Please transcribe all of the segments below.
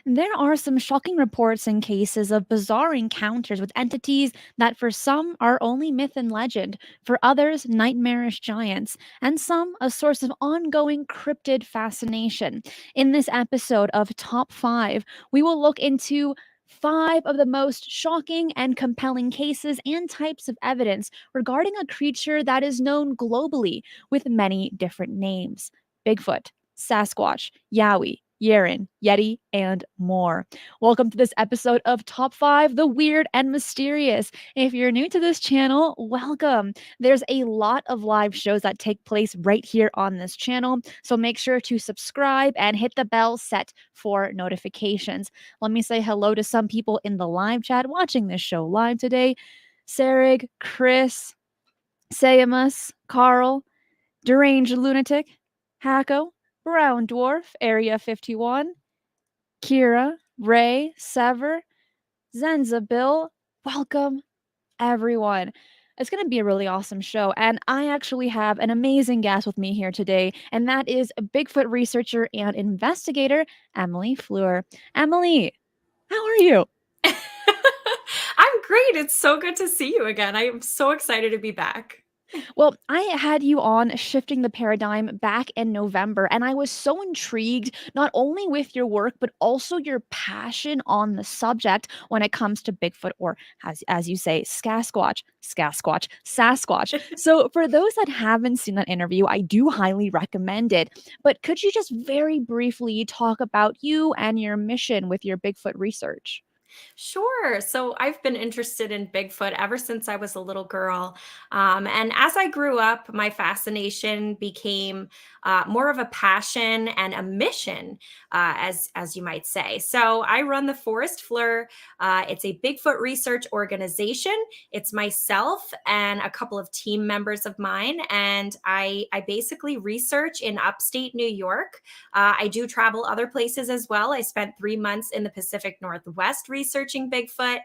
There are some shocking reports and cases of bizarre encounters with entities that, for some, are only myth and legend, for others, nightmarish giants, and some a source of ongoing cryptid fascination. In this episode of Top 5, we will look into 5 of the most shocking and compelling cases and types of evidence regarding a creature that is known globally with many different names: Bigfoot, Sasquatch, Yowie, Yeti, and more. Welcome to this episode of Top 5, the Weird and Mysterious. If you're new to this channel, welcome. There's a lot of live shows that take place right here on this channel, so make sure to subscribe and hit the bell set for notifications. Let me say hello to some people in the live chat watching this show live today: Sarig, Chris, Sayamus, Carl, Deranged Lunatic, Hako, Brown Dwarf, Area 51, Kira, Ray, Sever, Zenza Bill. Welcome, everyone. It's going to be a really awesome show, and I actually have an amazing guest with me here today, and that is a Bigfoot researcher and investigator, Emily Fleur. Emily, how are you? I'm great. It's so good to see you again. I am so excited to be back. Well, I had you on Shifting the Paradigm back in November, and I was so intrigued not only with your work, but also your passion on the subject when it comes to Bigfoot, or as you say, Sasquatch. So, for those that haven't seen that interview, I do highly recommend it. But could you just very briefly talk about you and your mission with your Bigfoot research? Sure. So I've been interested in Bigfoot ever since I was a little girl. And as I grew up, my fascination became more of a passion and a mission, as you might say. So I run the Forest Fleur. It's a Bigfoot research organization. It's myself and a couple of team members of mine. And I basically research in upstate New York. I do travel other places as well. I spent 3 months in the Pacific Northwest researching Bigfoot.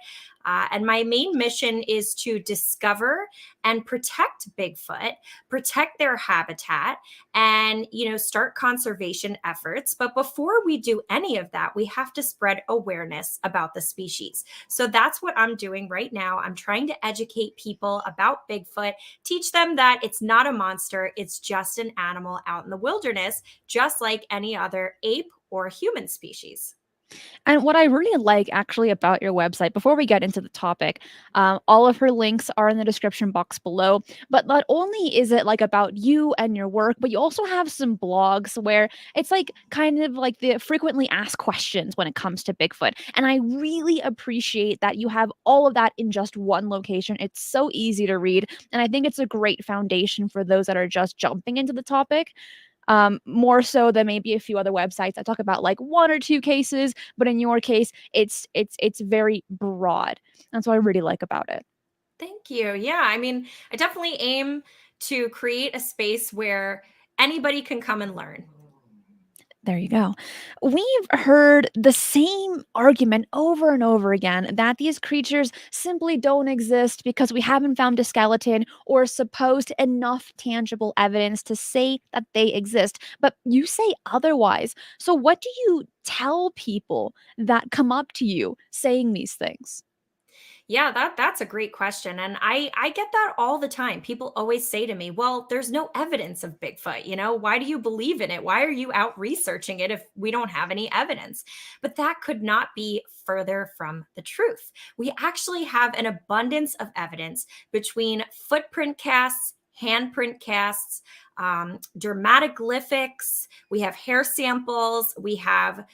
And my main mission is to discover and protect Bigfoot, protect their habitat, and start conservation efforts. But before we do any of that, we have to spread awareness about the species. So that's what I'm doing right now. I'm trying to educate people about Bigfoot, teach them that it's not a monster, it's just an animal out in the wilderness, just like any other ape or human species. And what I really like actually about your website, before we get into the topic, all of her links are in the description box below. But not only is it like about you and your work, but you also have some blogs where it's like kind of like the frequently asked questions when it comes to Bigfoot. And I really appreciate that you have all of that in just one location. It's so easy to read. And I think it's a great foundation for those that are just jumping into the topic, more so than maybe a few other websites that talk about like one or two cases, but in your case it's very broad. That's what I really like about it. Thank you. Yeah, I mean, I definitely aim to create a space where anybody can come and learn. There you go. We've heard the same argument over and over again that these creatures simply don't exist because we haven't found a skeleton or supposed enough tangible evidence to say that they exist. But you say otherwise. So, what do you tell people that come up to you saying these things? Yeah, that's a great question. And I get that all the time. People always say to me, "Well, there's no evidence of Bigfoot, Why do you believe in it? Why are you out researching it if we don't have any evidence?" But that could not be further from the truth. We actually have an abundance of evidence between footprint casts, handprint casts, dermatoglyphics, we have hair samples, we have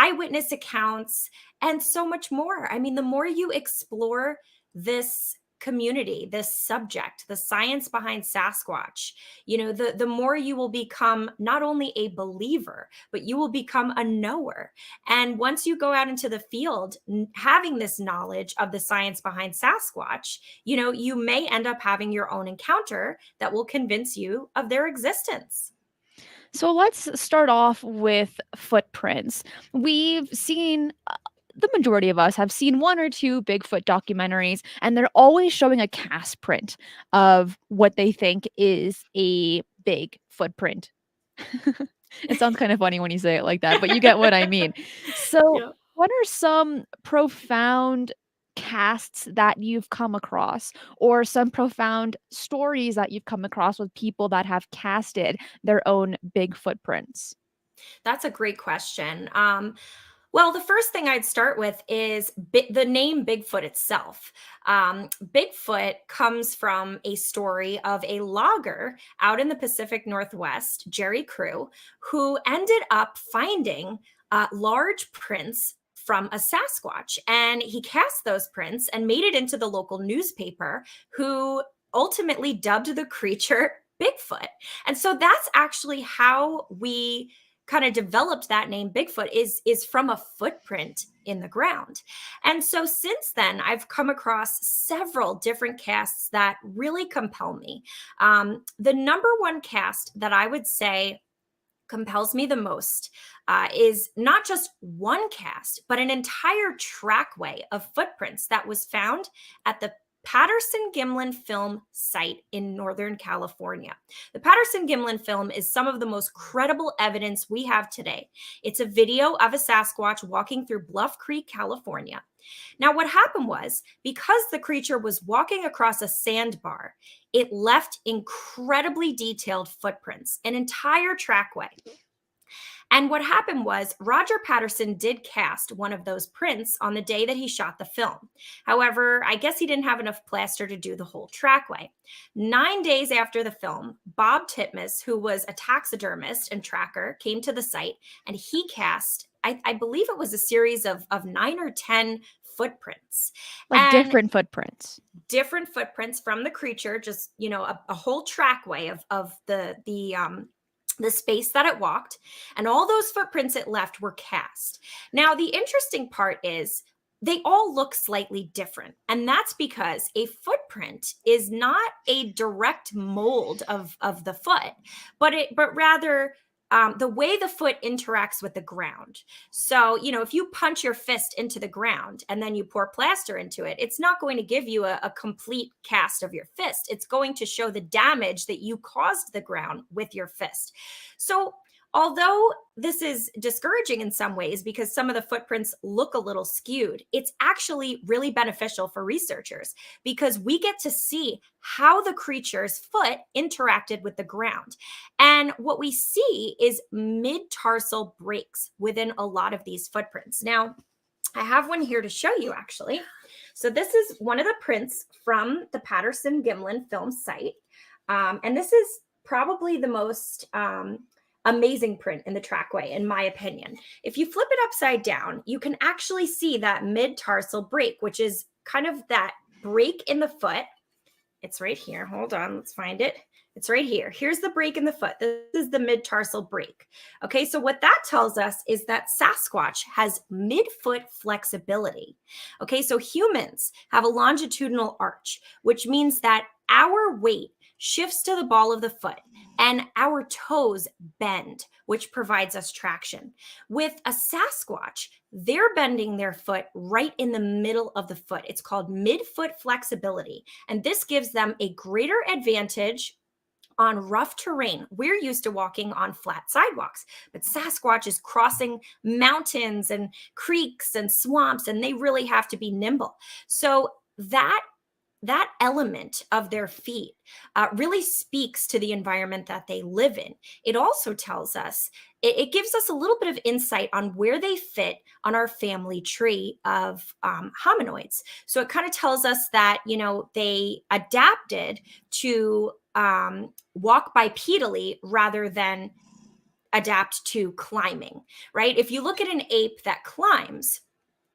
eyewitness accounts, and so much more. I mean, the more you explore this community, this subject, the science behind Sasquatch, the more you will become not only a believer, but you will become a knower. And once you go out into the field, having this knowledge of the science behind Sasquatch, you may end up having your own encounter that will convince you of their existence. So let's start off with footprints. We've seen the majority of us have seen one or two Bigfoot documentaries, and they're always showing a cast print of what they think is a big footprint. It sounds kind of funny when you say it like that, but you get what I mean. So, Yeah. What are some profound casts that you've come across, or some profound stories that you've come across with people that have casted their own big footprints? That's a great question. Well, the first thing I'd start with is the name Bigfoot itself. Bigfoot comes from a story of a logger out in the Pacific Northwest, Jerry Crew, who ended up finding large prints from a Sasquatch. And he cast those prints and made it into the local newspaper, who ultimately dubbed the creature Bigfoot. And so that's actually how we kind of developed that name Bigfoot is from a footprint in the ground. And so since then, I've come across several different casts that really compel me. The number one cast that I would say compels me the most is not just one cast, but an entire trackway of footprints that was found at the Patterson-Gimlin film site in Northern California. The Patterson-Gimlin film is some of the most credible evidence we have today. It's a video of a Sasquatch walking through Bluff Creek, California. Now, what happened was, because the creature was walking across a sandbar, it left incredibly detailed footprints, an entire trackway. And what happened was Roger Patterson did cast one of those prints on the day that he shot the film. However, I guess he didn't have enough plaster to do the whole trackway. 9 days after the film, Bob Titmus, who was a taxidermist and tracker, came to the site and he cast, I believe it was a series of 9 or 10 footprints. Like And different footprints. different footprints from the creature, just, a whole trackway of the space that it walked, and all those footprints it left were cast. Now, the interesting part is they all look slightly different. And that's because a footprint is not a direct mold of the foot, but rather the way the foot interacts with the ground. So, if you punch your fist into the ground and then you pour plaster into it, it's not going to give you a complete cast of your fist. It's going to show the damage that you caused the ground with your fist. So, although this is discouraging in some ways because some of the footprints look a little skewed, it's actually really beneficial for researchers because we get to see how the creature's foot interacted with the ground. And what we see is mid-tarsal breaks within a lot of these footprints. Now, I have one here to show you actually. So this is one of the prints from the Patterson-Gimlin film site. And this is probably the most amazing print in the trackway, in my opinion. If you flip it upside down, you can actually see that mid-tarsal break, which is kind of that break in the foot. It's right here. Hold on, let's find it. It's right here. Here's the break in the foot. This is the mid-tarsal break. Okay, so what that tells us is that Sasquatch has mid-foot flexibility. Okay, so humans have a longitudinal arch, which means that our weight shifts to the ball of the foot and our toes bend, which provides us traction. With a Sasquatch, they're bending their foot right in the middle of the foot. It's called mid-foot flexibility. And this gives them a greater advantage on rough terrain. We're used to walking on flat sidewalks, but Sasquatch is crossing mountains and creeks and swamps, and they really have to be nimble. So that element of their feet really speaks to the environment that they live in. It also tells us, it gives us a little bit of insight on where they fit on our family tree of hominoids. So it kind of tells us that, they adapted to walk bipedally rather than adapt to climbing, right? If you look at an ape that climbs,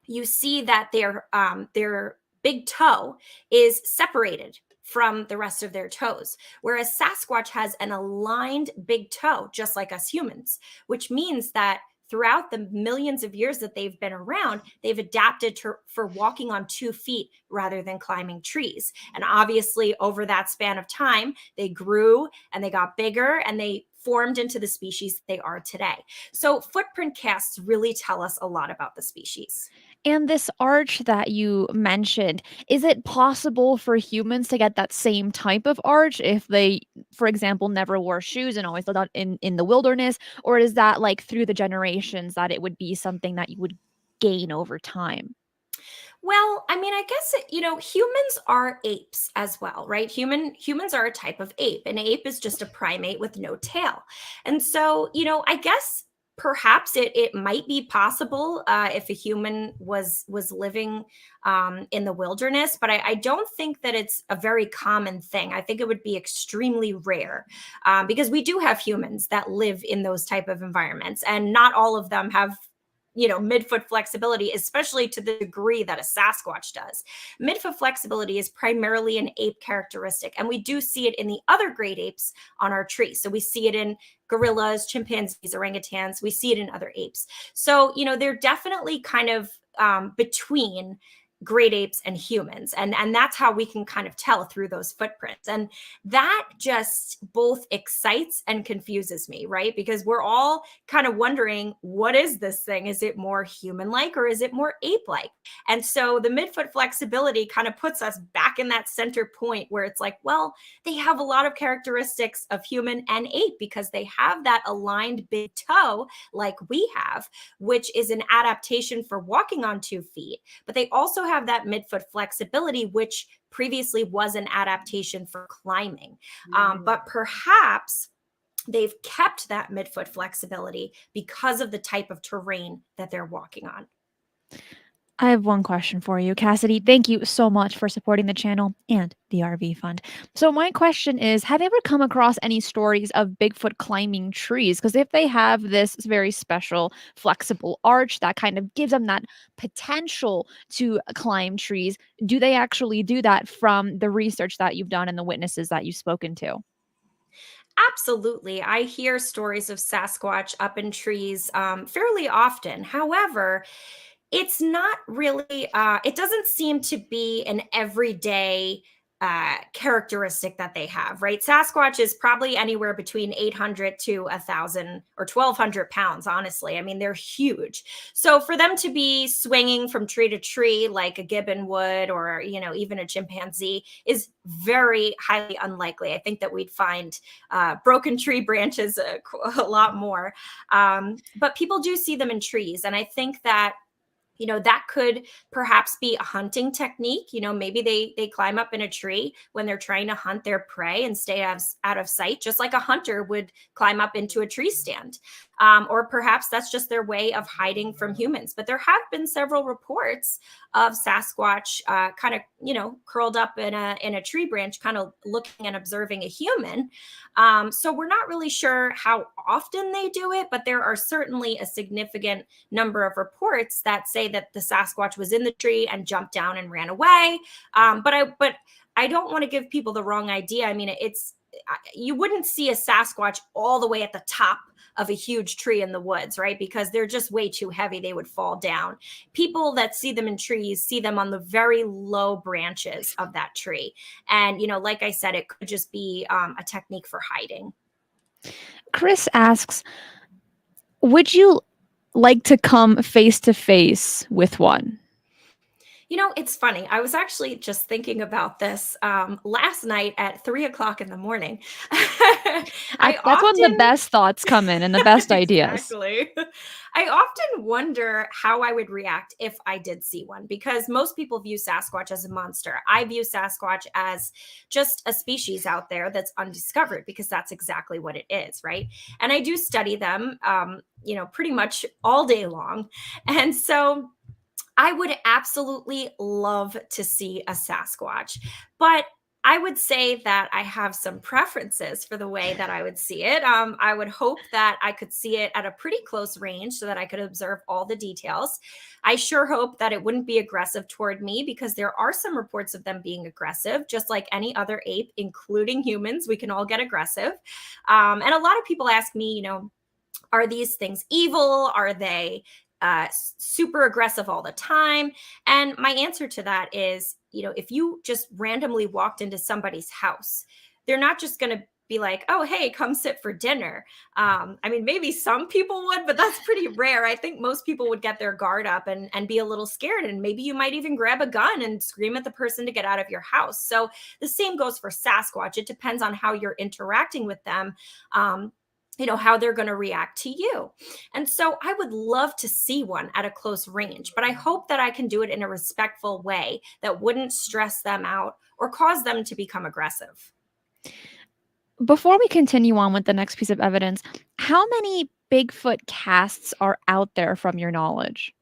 you see that their big toe is separated from the rest of their toes, whereas Sasquatch has an aligned big toe, just like us humans, which means that throughout the millions of years that they've been around, they've adapted for walking on 2 feet rather than climbing trees. And obviously, over that span of time, they grew and they got bigger and they formed into the species they are today. So footprint casts really tell us a lot about the species. And this arch that you mentioned, is it possible for humans to get that same type of arch if they, for example, never wore shoes and always lived out in the wilderness? Or is that like through the generations that it would be something that you would gain over time? Well, I mean, I guess humans are apes as well, right? Humans are a type of ape. An ape is just a primate with no tail, and so I guess perhaps it might be possible if a human was living in the wilderness, but I don't think that it's a very common thing. I think it would be extremely rare because we do have humans that live in those type of environments, and not all of them have midfoot flexibility, especially to the degree that a Sasquatch does. Midfoot flexibility is primarily an ape characteristic, and we do see it in the other great apes on our tree. So we see it in gorillas, chimpanzees, orangutans. We see it in other apes. So, they're definitely kind of between great apes and humans, and that's how we can kind of tell through those footprints. And that just both excites and confuses me, right? Because we're all kind of wondering, what is this thing? Is it more human like or is it more ape like? And so the midfoot flexibility kind of puts us back in that center point where it's like, well, they have a lot of characteristics of human and ape because they have that aligned big toe like we have, which is an adaptation for walking on 2 feet. But they also have that midfoot flexibility, which previously was an adaptation for climbing. But perhaps they've kept that midfoot flexibility because of the type of terrain that they're walking on. I have one question for you, Cassidy. Thank you so much for supporting the channel and the RV Fund. So, my question is, have you ever come across any stories of Bigfoot climbing trees? Because if they have this very special, flexible arch that kind of gives them that potential to climb trees, do they actually do that from the research that you've done and the witnesses that you've spoken to? Absolutely. I hear stories of Sasquatch up in trees fairly often. However, it's not really, it doesn't seem to be an everyday characteristic that they have, right? Sasquatch is probably anywhere between 800 to 1,000 or 1,200 pounds, honestly. I mean, they're huge. So for them to be swinging from tree to tree like a gibbon would, or, even a chimpanzee, is very highly unlikely. I think that we'd find broken tree branches a lot more. But people do see them in trees. And I think that that could perhaps be a hunting technique. Maybe they climb up in a tree when they're trying to hunt their prey and stay out of sight, just like a hunter would climb up into a tree stand. Or perhaps that's just their way of hiding from humans. But there have been several reports of Sasquatch kind of curled up in a tree branch, kind of looking and observing a human. So we're not really sure how often they do it, but there are certainly a significant number of reports that say that the Sasquatch was in the tree and jumped down and ran away. But I don't want to give people the wrong idea. I mean, you wouldn't see a Sasquatch all the way at the top of a huge tree in the woods, right? Because they're just way too heavy. They would fall down. People that see them in trees see them on the very low branches of that tree. And, like I said, it could just be a technique for hiding. Chris asks, would you like to come face to face with one? It's funny. I was actually just thinking about this last night at 3 o'clock in the morning. I That's when the often, best thoughts come in and the best ideas. exactly. I often wonder how I would react if I did see one, because most people view Sasquatch as a monster. I view Sasquatch as just a species out there that's undiscovered, because that's exactly what it is, right? And I do study them, pretty much all day long. And so I would absolutely love to see a Sasquatch, but I would say that I have some preferences for the way that I would see it. I would hope that I could see it at a pretty close range so that I could observe all the details. I sure hope that it wouldn't be aggressive toward me, because there are some reports of them being aggressive, just like any other ape, including humans. We can all get aggressive. And a lot of people ask me, are these things evil? Are they super aggressive all the time? And my answer to that is, if you just randomly walked into somebody's house, they're not just going to be like, oh, hey, come sit for dinner. I mean, maybe some people would, but that's pretty rare. I think most people would get their guard up and be a little scared. And maybe you might even grab a gun and scream at the person to get out of your house. So the same goes for Sasquatch. It depends on how you're interacting with them. how they're going to react to you. And so I would love to see one at a close range, but I hope that I can do it in a respectful way that wouldn't stress them out or cause them to become aggressive. Before we continue on with the next piece of evidence, how many Bigfoot casts are out there from your knowledge?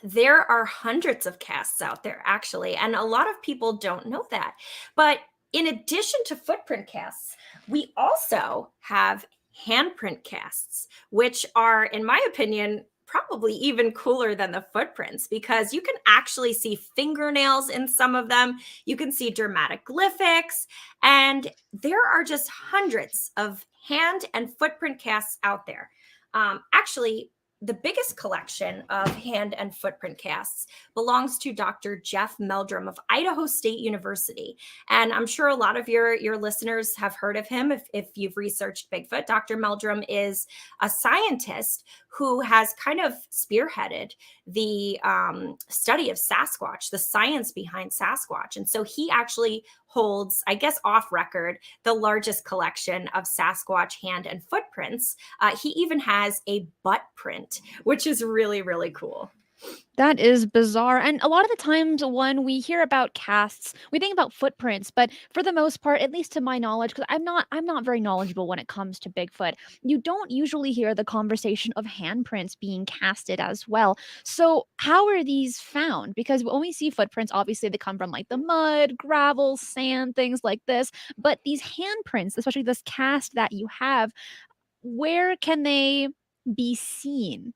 There are hundreds of casts out there, actually, and a lot of people don't know that. But in addition to footprint casts, we also have handprint casts, which are, in my opinion, probably even cooler than the footprints because you can actually see fingernails in some of them. You can see dermatoglyphics, and there are just hundreds of hand and footprint casts out there. Actually, the biggest collection of hand and footprint casts belongs to Dr. Jeff Meldrum of Idaho State University. And I'm sure a lot of your listeners have heard of him if you've researched Bigfoot. Dr. Meldrum is a scientist who has kind of spearheaded the study of Sasquatch, the science behind Sasquatch. And so he actually holds, I guess, off record, the largest collection of Sasquatch hand and footprints. He even has a butt print, which is really, really cool. That is bizarre. And a lot of the times when we hear about casts, we think about footprints, but for the most part, at least to my knowledge, because I'm not very knowledgeable when it comes to Bigfoot, you don't usually hear the conversation of handprints being casted as well. So how are these found? Because when we see footprints, obviously they come from like the mud, gravel, sand, things like this. But these handprints, especially this cast that you have, where can they be seen?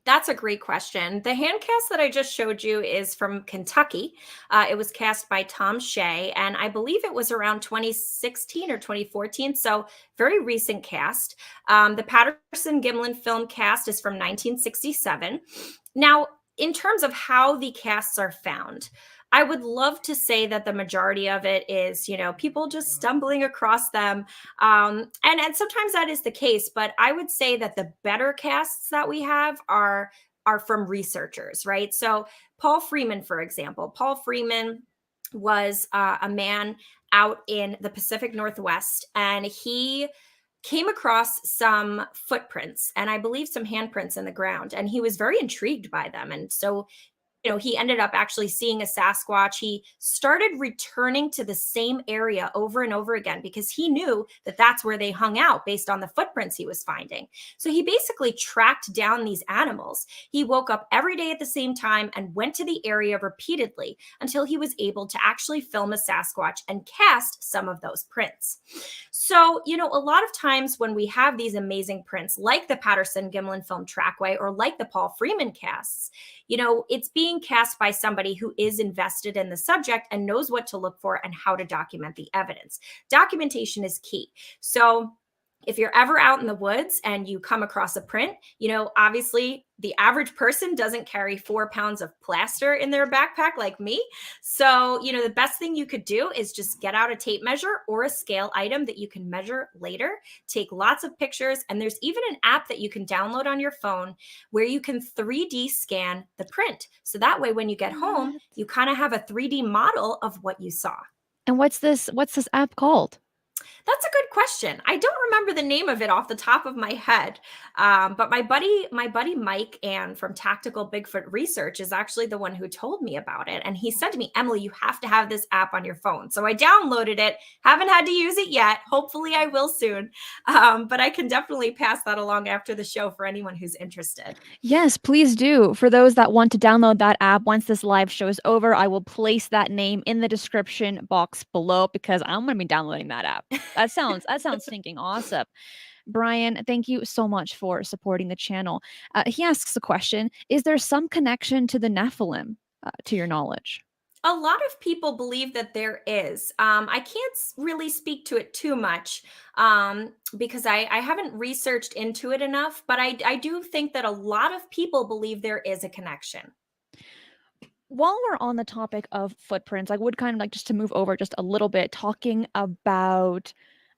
That's a great question. The hand cast that I just showed you is from Kentucky. It was cast by Tom Shea, and I believe it was around 2016 or 2014. So very recent cast. The Patterson Gimlin film cast is from 1967. Now, in terms of how the casts are found, I would love to say that the majority of it is, people just stumbling across them. And sometimes that is the case, but I would say that the better casts that we have are from researchers, right? So Paul Freeman, for example, Paul Freeman was a man out in the Pacific Northwest, and he came across some footprints and I believe some handprints in the ground, and he was very intrigued by them. And so he ended up actually seeing a Sasquatch. He started returning to the same area over and over again because he knew that that's where they hung out based on the footprints he was finding. So he basically tracked down these animals. He woke up every day at the same time and went to the area repeatedly until he was able to actually film a Sasquatch and cast some of those prints. So, a lot of times when we have these amazing prints, like the Patterson Gimlin film trackway or like the Paul Freeman casts, it's being cast by somebody who is invested in the subject and knows what to look for and how to document the evidence. Documentation is key. So if you're ever out in the woods and you come across a print, obviously the average person doesn't carry 4 pounds of plaster in their backpack like me. So, the best thing you could do is just get out a tape measure or a scale item that you can measure later, take lots of pictures. And there's even an app that you can download on your phone where you can 3D scan the print. So that way, when you get home, you kind of have a 3D model of what you saw. And what's this app called? That's a good question. I don't remember the name of it off the top of my head, but my buddy Mike and from Tactical Bigfoot Research is actually the one who told me about it, and he said to me, "Emily, you have to have this app on your phone." So I downloaded it. Haven't had to use it yet. Hopefully, I will soon. But I can definitely pass that along after the show for anyone who's interested. Yes, please do. For those that want to download that app, once this live show is over, I will place that name in the description box below because I'm going to be downloading that app. That sounds stinking awesome. Brian, thank you so much for supporting the channel. He asks a question: is there some connection to the Nephilim, to your knowledge? A lot of people believe that there is. I can't really speak to it too much because I haven't researched into it enough, but I do think that a lot of people believe there is a connection. While we're on the topic of footprints, I would kind of like just to move over just a little bit, talking about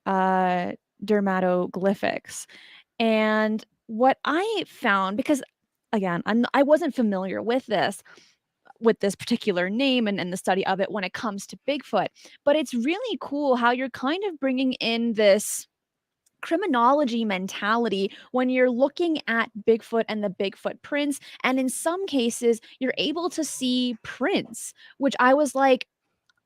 uh, dermatoglyphics. And what I found, because again, I wasn't familiar with this particular name and the study of it when it comes to Bigfoot, but it's really cool how you're kind of bringing in this criminology mentality when you're looking at Bigfoot and the Bigfoot prints. And in some cases, you're able to see prints, which I was like,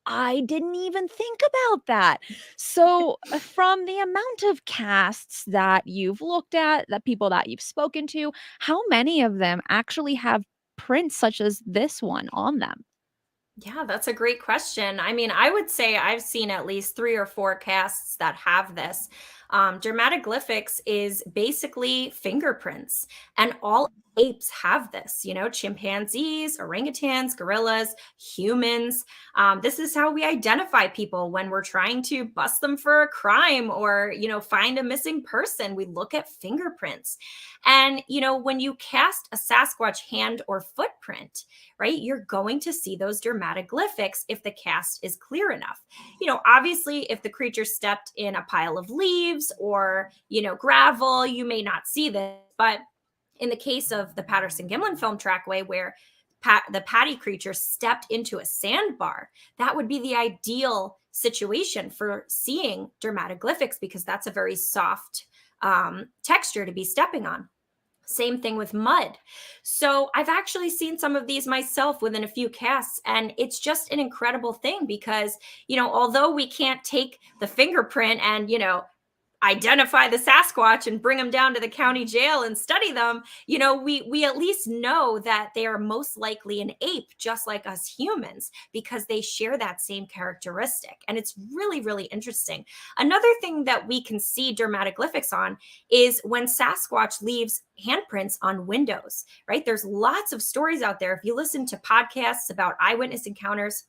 I didn't even think about that. So, from the amount of casts that you've looked at, the people that you've spoken to, how many of them actually have prints such as this one on them? Yeah, that's a great question. I mean, I would say I've seen at least 3 or 4 casts that have this. Dermatoglyphics is basically fingerprints, and all apes have this, chimpanzees, orangutans, gorillas, humans. This is how we identify people when we're trying to bust them for a crime or, find a missing person. We look at fingerprints. And, when you cast a Sasquatch hand or footprint, right, you're going to see those dermatoglyphics if the cast is clear enough. Obviously, if the creature stepped in a pile of leaves or, gravel, you may not see this. But in the case of the Patterson Gimlin film trackway, where the patty creature stepped into a sandbar, that would be the ideal situation for seeing dermatoglyphics because that's a very soft texture to be stepping on. Same thing with mud. So I've actually seen some of these myself within a few casts, and it's just an incredible thing because, although we can't take the fingerprint and, identify the Sasquatch and bring them down to the county jail and study them, we at least know that they are most likely an ape, just like us humans, because they share that same characteristic. And it's really, really interesting. Another thing that we can see dermatoglyphics on is when Sasquatch leaves handprints on windows, right? There's lots of stories out there. If you listen to podcasts about eyewitness encounters,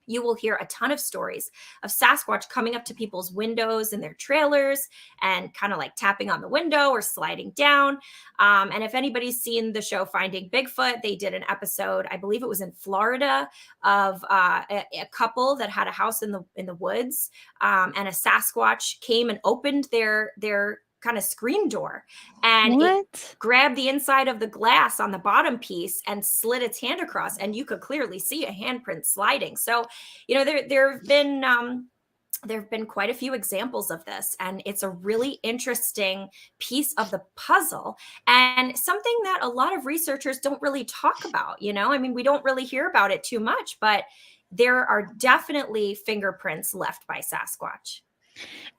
you will hear a ton of stories of Sasquatch coming up to people's windows in their trailers and kind of like tapping on the window or sliding down. And if anybody's seen the show Finding Bigfoot, they did an episode, I believe it was in Florida, of a couple that had a house in the woods, and a Sasquatch came and opened their kind of screen door, and it What? grabbed the inside of the glass on the bottom piece and slid its hand across, and you could clearly see a handprint sliding. So, there have been quite a few examples of this, and it's a really interesting piece of the puzzle and something that a lot of researchers don't really talk about. I mean, we don't really hear about it too much, but there are definitely fingerprints left by Sasquatch.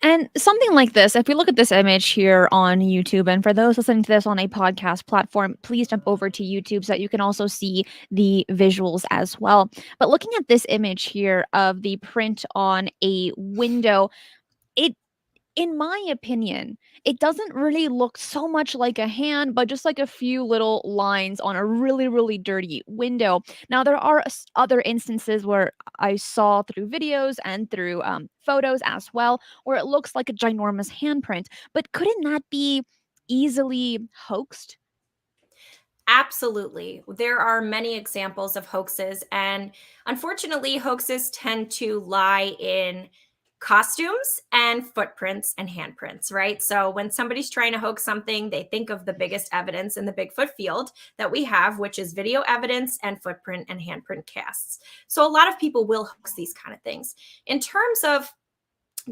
And something like this, if we look at this image here on YouTube, and for those listening to this on a podcast platform, please jump over to YouTube so that you can also see the visuals as well. But looking at this image here of the print on a window, it in my opinion, it doesn't really look so much like a hand, but just like a few little lines on a really, really dirty window. Now, there are other instances where I saw through videos and through photos as well, where it looks like a ginormous handprint. But couldn't that be easily hoaxed? Absolutely. There are many examples of hoaxes, and unfortunately, hoaxes tend to lie in costumes and footprints and handprints, right? So when somebody's trying to hoax something, they think of the biggest evidence in the Bigfoot field that we have, which is video evidence and footprint and handprint casts. So a lot of people will hoax these kind of things. In terms of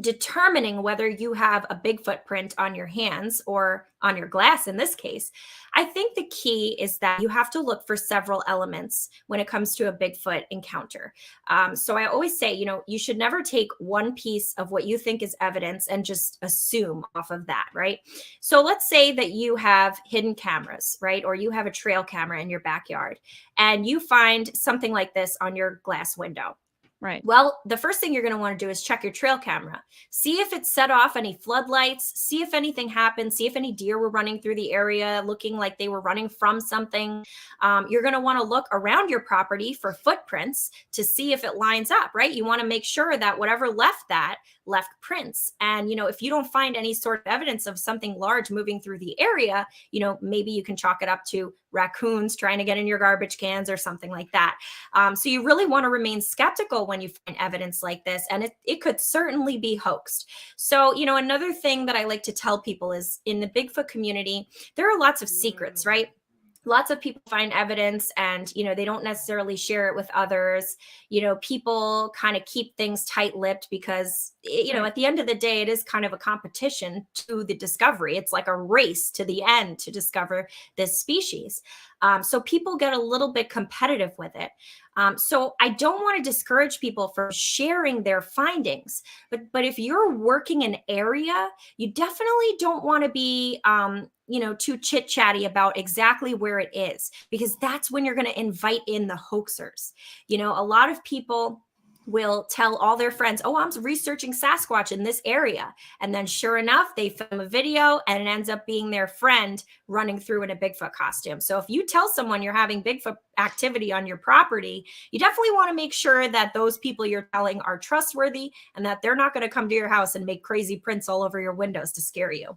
determining whether you have a Bigfoot print on your hands or on your glass in this case, I think the key is that you have to look for several elements when it comes to a Bigfoot encounter. So I always say, you should never take one piece of what you think is evidence and just assume off of that, right? So let's say that you have hidden cameras, right? Or you have a trail camera in your backyard and you find something like this on your glass window. Right. Well, the first thing you're going to want to do is check your trail camera. See if it set off any floodlights, see if anything happened, see if any deer were running through the area looking like they were running from something. You're going to want to look around your property for footprints to see if it lines up, right? You want to make sure that whatever left prints. And, if you don't find any sort of evidence of something large moving through the area, maybe you can chalk it up to raccoons trying to get in your garbage cans or something like that. So you really want to remain skeptical when you find evidence like this, and it could certainly be hoaxed. So, another thing that I like to tell people is in the Bigfoot community, there are lots of secrets, right? lots of people find evidence and they don't necessarily share it with others. People kind of keep things tight-lipped because Right. at the end of the day, it is kind of a competition to the discovery. It's like a race to the end to discover this species. So people get a little bit competitive with it. So I don't want to discourage people from sharing their findings, but if you're working an area, you definitely don't want to be too chit chatty about exactly where it is, because that's when you're going to invite in the hoaxers. A lot of people will tell all their friends, oh, I'm researching Sasquatch in this area. And then sure enough, they film a video and it ends up being their friend running through in a Bigfoot costume. So if you tell someone you're having Bigfoot activity on your property, you definitely want to make sure that those people you're telling are trustworthy and that they're not going to come to your house and make crazy prints all over your windows to scare you.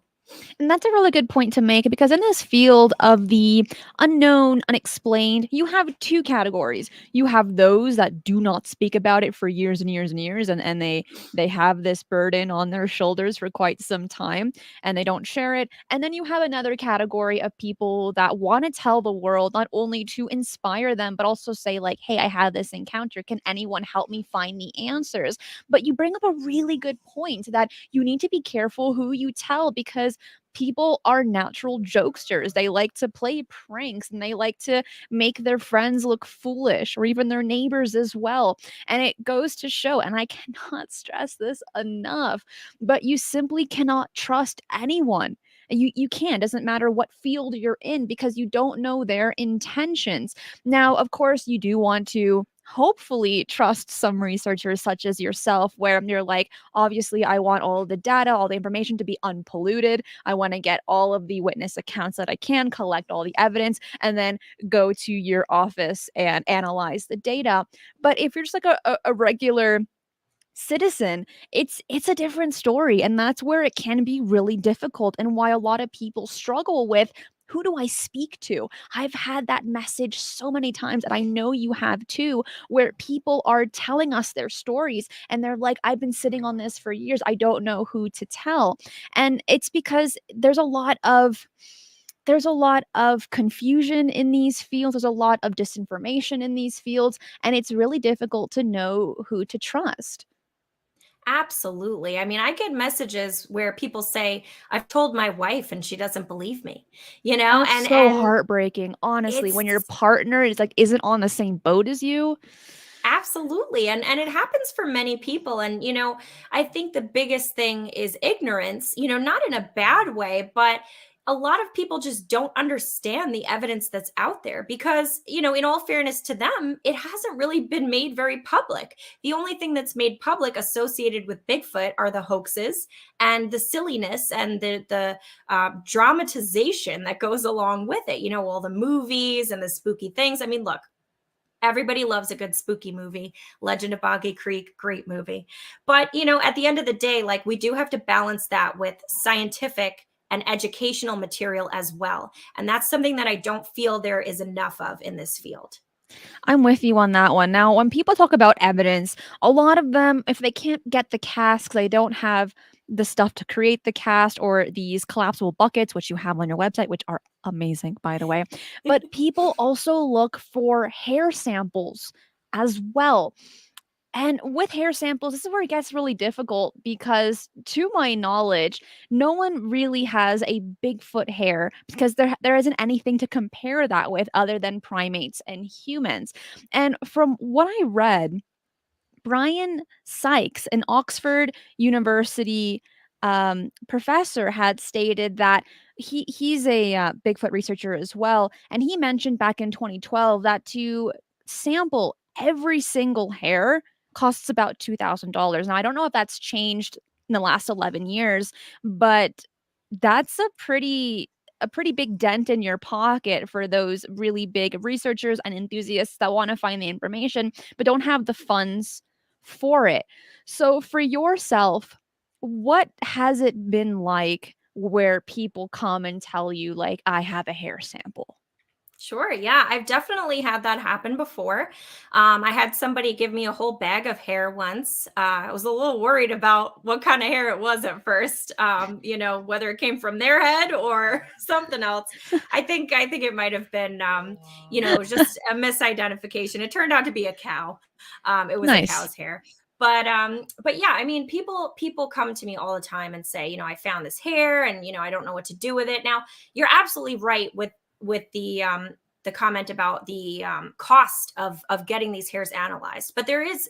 And that's a really good point to make because in this field of the unknown, unexplained, you have two categories. You have those that do not speak about it for years and years and years, and they have this burden on their shoulders for quite some time and they don't share it. And then you have another category of people that want to tell the world not only to inspire them, but also say, like, hey, I had this encounter. Can anyone help me find the answers? But you bring up a really good point that you need to be careful who you tell because people are natural jokesters. They like to play pranks and they like to make their friends look foolish or even their neighbors as well. And it goes to show, and I cannot stress this enough, but you simply cannot trust anyone. You can. Doesn't matter what field you're in because you don't know their intentions. Now, of course, you do want to hopefully trust some researchers such as yourself, where you're like, obviously, I want all the data, all the information to be unpolluted. I want to get all of the witness accounts that I can, collect all the evidence, and then go to your office and analyze the data. But if you're just like a regular citizen, it's a different story, and that's where it can be really difficult and why a lot of people struggle with, who do I speak to? I've had that message so many times, and I know you have too, where people are telling us their stories and they're like, I've been sitting on this for years, I don't know who to tell. And it's because there's a lot of confusion in these fields. There's a lot of disinformation in these fields, and it's really difficult to know who to trust. Absolutely. I mean, I get messages where people say, I've told my wife and she doesn't believe me, That's so and heartbreaking, honestly, when your it's partner is, like, isn't on the same boat as you. absolutely. And it happens for many people. And, I think the biggest thing is ignorance, not in a bad way, but a lot of people just don't understand the evidence that's out there because, in all fairness to them, it hasn't really been made very public. The only thing that's made public associated with Bigfoot are the hoaxes and the silliness and the dramatization that goes along with it. All the movies and the spooky things. I mean, look, everybody loves a good spooky movie. Legend of Boggy Creek, great movie. But, at the end of the day, like, we do have to balance that with scientific and educational material as well. And that's something that I don't feel there is enough of in this field. I'm with you on that one. Now, when people talk about evidence, a lot of them, if they can't get the cast 'cause they don't have the stuff to create the cast or these collapsible buckets, which you have on your website, which are amazing, by the way. But people also look for hair samples as well. And with hair samples, this is where it gets really difficult because, to my knowledge, no one really has a Bigfoot hair because there isn't anything to compare that with other than primates and humans. And from what I read, Brian Sykes, an Oxford University professor, had stated that he's a Bigfoot researcher as well, and he mentioned back in 2012 that to sample every single hair costs about $2,000. Now, I don't know if that's changed in the last 11 years, but that's a pretty big dent in your pocket for those really big researchers and enthusiasts that want to find the information but don't have the funds for it. So for yourself, what has it been like where people come and tell you, like, I have a hair sample? Sure. Yeah, I've definitely had that happen before. I had somebody give me a whole bag of hair once. I was a little worried about what kind of hair it was at first. Whether it came from their head or something else. I think it might have been, just a misidentification. It turned out to be a cow. It was a Nice. cow's hair. But yeah, I mean, people come to me all the time and say, I found this hair, and I don't know what to do with it. Now, you're absolutely right with the comment about the cost of getting these hairs analyzed. But there's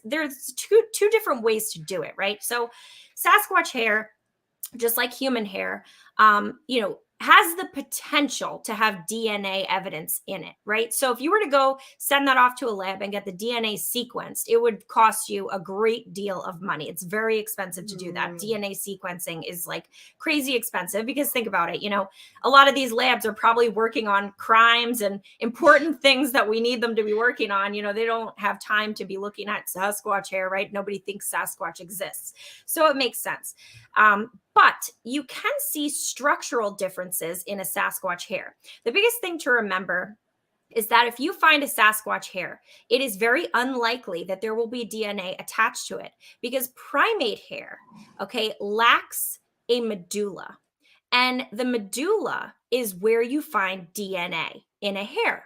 two different ways to do it, right? So Sasquatch hair, just like human hair, has the potential to have DNA evidence in it, right? So if you were to go send that off to a lab and get the DNA sequenced, it would cost you a great deal of money. It's very expensive to do that. DNA sequencing is like crazy expensive because think about it, a lot of these labs are probably working on crimes and important things that we need them to be working on. They don't have time to be looking at Sasquatch hair, right? Nobody thinks Sasquatch exists. So it makes sense. But you can see structural differences in a Sasquatch hair. The biggest thing to remember is that if you find a Sasquatch hair, it is very unlikely that there will be DNA attached to it because primate hair, okay, lacks a medulla. And the medulla is where you find DNA in a hair.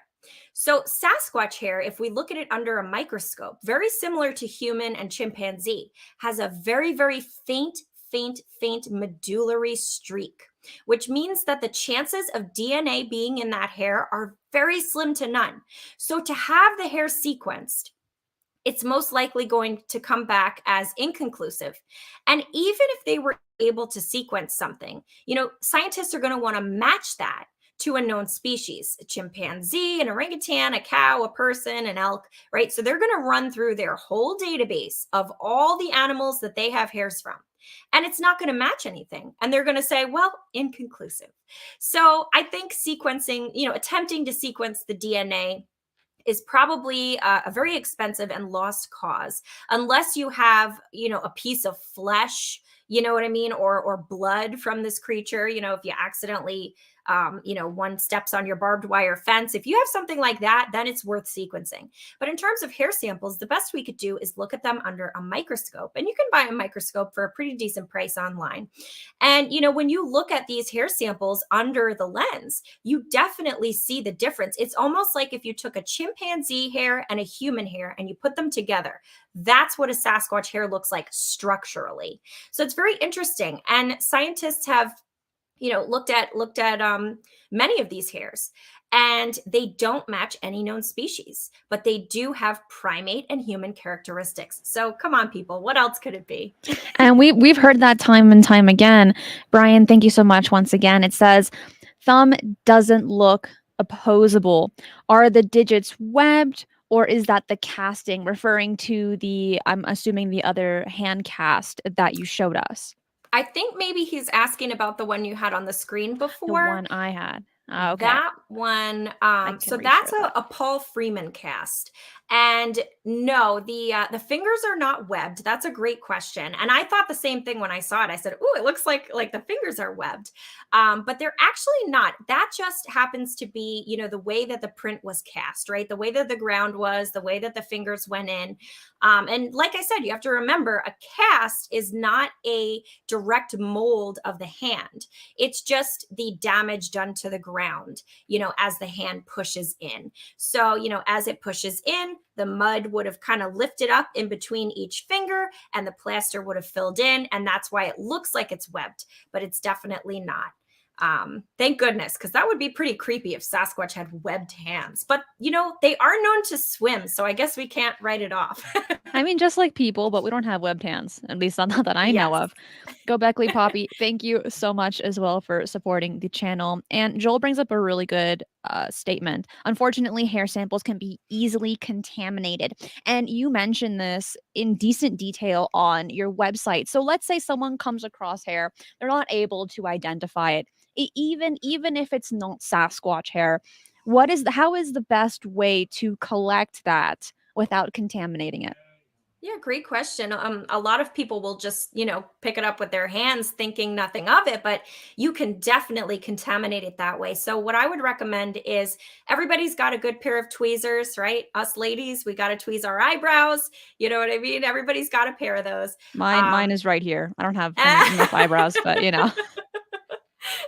So, Sasquatch hair, if we look at it under a microscope, very similar to human and chimpanzee, has a very, very faint medullary streak, which means that the chances of DNA being in that hair are very slim to none. So, to have the hair sequenced, it's most likely going to come back as inconclusive. And even if they were able to sequence something, scientists are going to want to match that to a known species, a chimpanzee, an orangutan, a cow, a person, an elk, right? So they're going to run through their whole database of all the animals that they have hairs from. And it's not going to match anything. And they're going to say, well, inconclusive. So I think sequencing, attempting to sequence the DNA is probably a very expensive and lost cause unless you have a piece of flesh, you know what I mean, or blood from this creature. If you accidentally one steps on your barbed wire fence, if you have something like that, then it's worth sequencing. But in terms of hair samples, the best we could do is look at them under a microscope, and you can buy a microscope for a pretty decent price online. And when you look at these hair samples under the lens, you definitely see the difference. It's almost like if you took a chimpanzee hair and a human hair and you put them together. That's what a Sasquatch hair looks like structurally. So it's very interesting. And scientists have looked at many of these hairs, and they don't match any known species, but they do have primate and human characteristics. So come on, people, what else could it be? And we've heard that time and time again. Brian, thank you so much once again. It says thumb doesn't look opposable. Are the digits webbed, or is that the casting, referring to the, I'm assuming, the other hand cast that you showed us? I think maybe he's asking about the one you had on the screen The before. one I had. Okay. That one, I can so that's reshare a, that. a Paul Freeman cast. And no, the fingers are not webbed. That's a great question. And I thought the same thing when I saw it. I said, "Oh, it looks like the fingers are webbed," but they're actually not. That just happens to be, the way that the print was cast, right? The way that the ground was, the way that the fingers went in. And like I said, you have to remember, a cast is not a direct mold of the hand. It's just the damage done to the ground, as the hand pushes in. So, as it pushes in, the mud would have kind of lifted up in between each finger and the plaster would have filled in. And that's why it looks like it's webbed, but it's definitely not. Thank goodness, because that would be pretty creepy if Sasquatch had webbed hands. But, they are known to swim, so I guess we can't write it off. I mean, just like people, but we don't have webbed hands, at least not that I know Yes. of. Go Beckley Poppy, thank you so much as well for supporting the channel. And Joel brings up a really good statement. Unfortunately, hair samples can be easily contaminated. And you mentioned this in decent detail on your website. So let's say someone comes across hair, they're not able to identify it. Even if it's not Sasquatch hair, how is the best way to collect that without contaminating it? Yeah, great question. A lot of people will just, pick it up with their hands thinking nothing of it, but you can definitely contaminate it that way. So, what I would recommend is everybody's got a good pair of tweezers, right? Us ladies, we got to tweeze our eyebrows. You know what I mean? Everybody's got a pair of those. Mine Um, is right here. I don't have enough eyebrows, but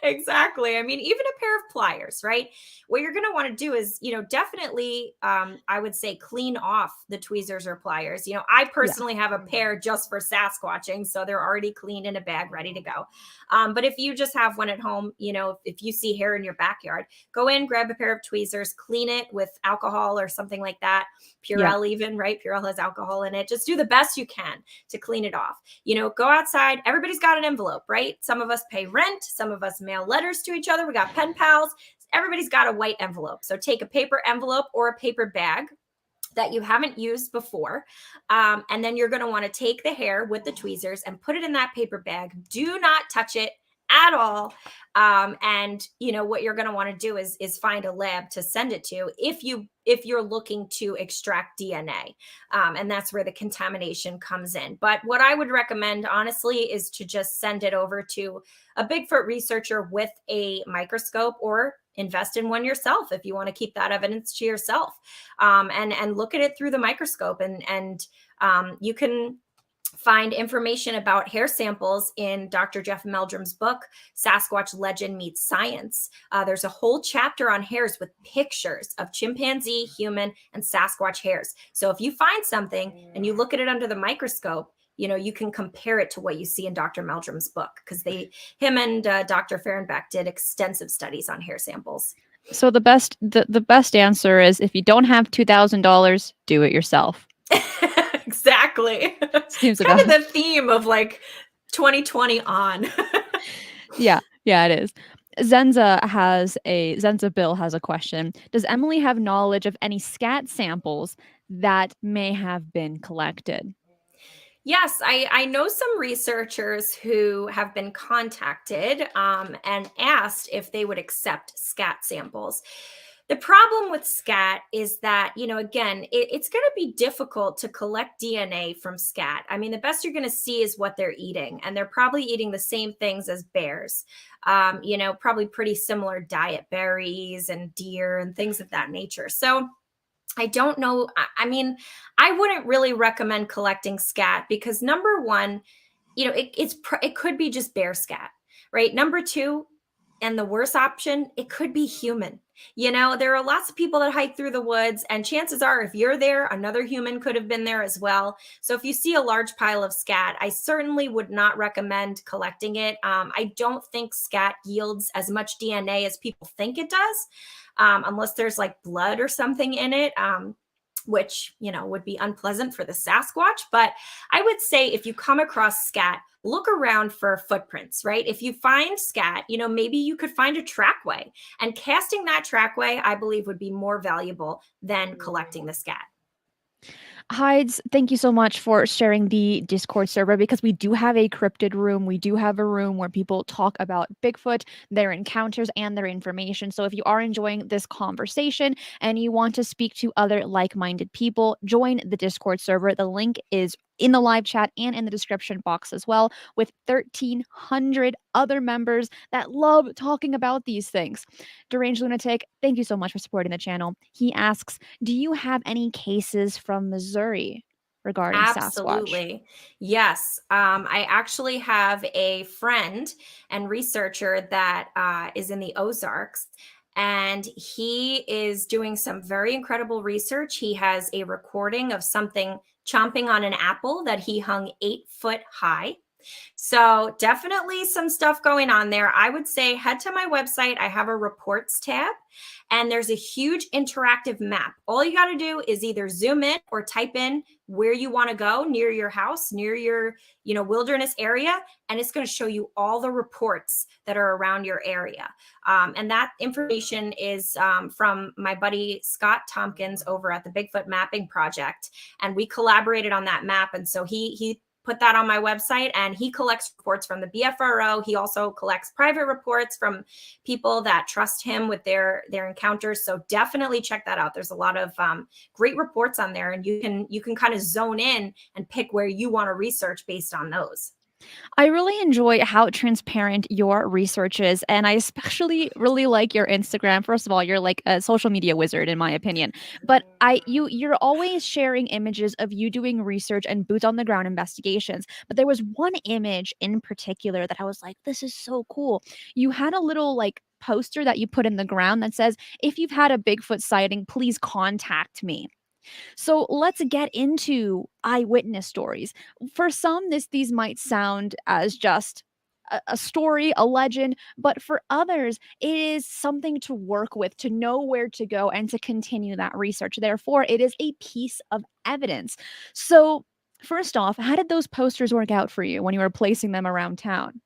exactly. I mean, even a pair of pliers, right? What you're going to want to do is, definitely, I would say clean off the tweezers or pliers. I Yeah. personally have a pair just for Sasquatching, so they're already cleaned in a bag, ready to go. But if you just have one at home, if you see hair in your backyard, go in, grab a pair of tweezers, clean it with alcohol or something like that. Yeah. Purell, even, right? Purell has alcohol in it. Just do the best you can to clean it off. Go outside. Everybody's got an envelope, right? Some of us pay rent. Some of us mail letters to each other. We got pen pals. Everybody's got a white envelope. So take a paper envelope or a paper bag that you haven't used before. And then you're going to want to take the hair with the tweezers and put it in that paper bag. Do not touch it at all. And what you're going to want to do is find a lab to send it to if you're looking to extract DNA. And that's where the contamination comes in. But what I would recommend, honestly, is to just send it over to a Bigfoot researcher with a microscope, or invest in one yourself if you want to keep that evidence to yourself, and look at it through the microscope. And you can find information about hair samples in Dr. Jeff Meldrum's book, Sasquatch Legend Meets Science. There's a whole chapter on hairs with pictures of chimpanzee, human, and Sasquatch hairs. So if you find something and you look at it under the microscope, you can compare it to what you see in Dr. Meldrum's book, because him and Dr. Fahrenbach did extensive studies on hair samples. So the best answer is, if you don't have $2,000, do it yourself. Exactly. Seems Kind of about the theme of like 2020 on. Yeah, it is. Zenza Bill has a question. Does Emily have knowledge of any scat samples that may have been collected? Yes, I know some researchers who have been contacted, and asked if they would accept scat samples. The problem with scat is that, again, it's going to be difficult to collect DNA from scat. I mean, the best you're going to see is what they're eating, and they're probably eating the same things as bears, probably pretty similar diet, berries and deer and things of that nature. So, I don't know. I mean, I wouldn't really recommend collecting scat because, number one, it could be just bear scat, right? Number two, and the worst option, it could be human. There are lots of people that hike through the woods, and chances are, if you're there, another human could have been there as well. So if you see a large pile of scat, I certainly would not recommend collecting it. I don't think scat yields as much DNA as people think it does, unless there's like blood or something in it. Which would be unpleasant for the Sasquatch. But I would say, if you come across scat, look around for footprints, right? If you find scat, maybe you could find a trackway, and casting that trackway, I believe, would be more valuable than collecting the scat. Hides, thank you so much for sharing the Discord server, because we do have a cryptid room. We do have a room where people talk about Bigfoot, their encounters, and their information. So if you are enjoying this conversation and you want to speak to other like-minded people, join the Discord server. The link is in the live chat and in the description box as well, with 1,300 other members that love talking about these things. Deranged Lunatic, thank you so much for supporting the channel. He asks, do you have any cases from Missouri regarding Sasquatch? Absolutely. Yes. I actually have a friend and researcher that is in the Ozarks, and he is doing some very incredible research. He has a recording of something chomping on an apple that he hung 8 foot high. So definitely some stuff going on there. I would say head to my website. I have a reports tab, and there's a huge interactive map. All you got to do is either zoom in or type in where you want to go near your house, near your, wilderness area, and it's going to show you all the reports that are around your area. And that information is from my buddy Scott Tompkins over at the Bigfoot Mapping Project, and we collaborated on that map. And so he put that on my website, and he collects reports from the BFRO. He also collects private reports from people that trust him with their encounters. So definitely check that out. There's a lot of great reports on there, and you can kind of zone in and pick where you want to research based on those. I really enjoy how transparent your research is, and I especially really like your Instagram. First of all, you're like a social media wizard in my opinion. But you're always sharing images of you doing research and boots on the ground investigations. But there was one image in particular that I was like, this is so cool. You had a little like poster that you put in the ground that says, if you've had a Bigfoot sighting, please contact me. So let's get into eyewitness stories. For some, these might sound as just a story, a legend, but for others, it is something to work with, to know where to go, and to continue that research. Therefore, it is a piece of evidence. So, first off, how did those posters work out for you when you were placing them around town?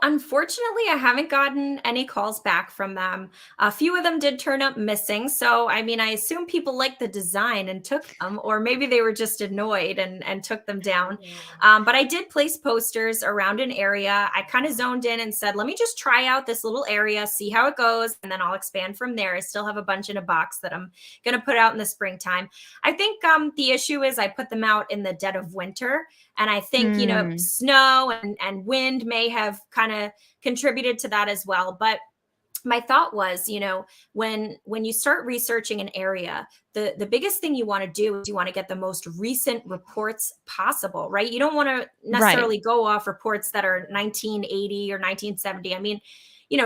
Unfortunately, I haven't gotten any calls back from them. A few of them did turn up missing. So, I mean, I assume people liked the design and took them, or maybe they were just annoyed and took them down. But I did place posters around an area. I kind of zoned in and said, let me just try out this little area, see how it goes, and then I'll expand from there. I still have a bunch in a box that I'm going to put out in the springtime. I think the issue is I put them out in the dead of winter. And I think, Hmm. snow and wind may have kind of contributed to that as well. But my thought was, when you start researching an area, the biggest thing you want to do is you want to get the most recent reports possible, right? You don't want to Right. necessarily go off reports that are 1980 or 1970. I mean,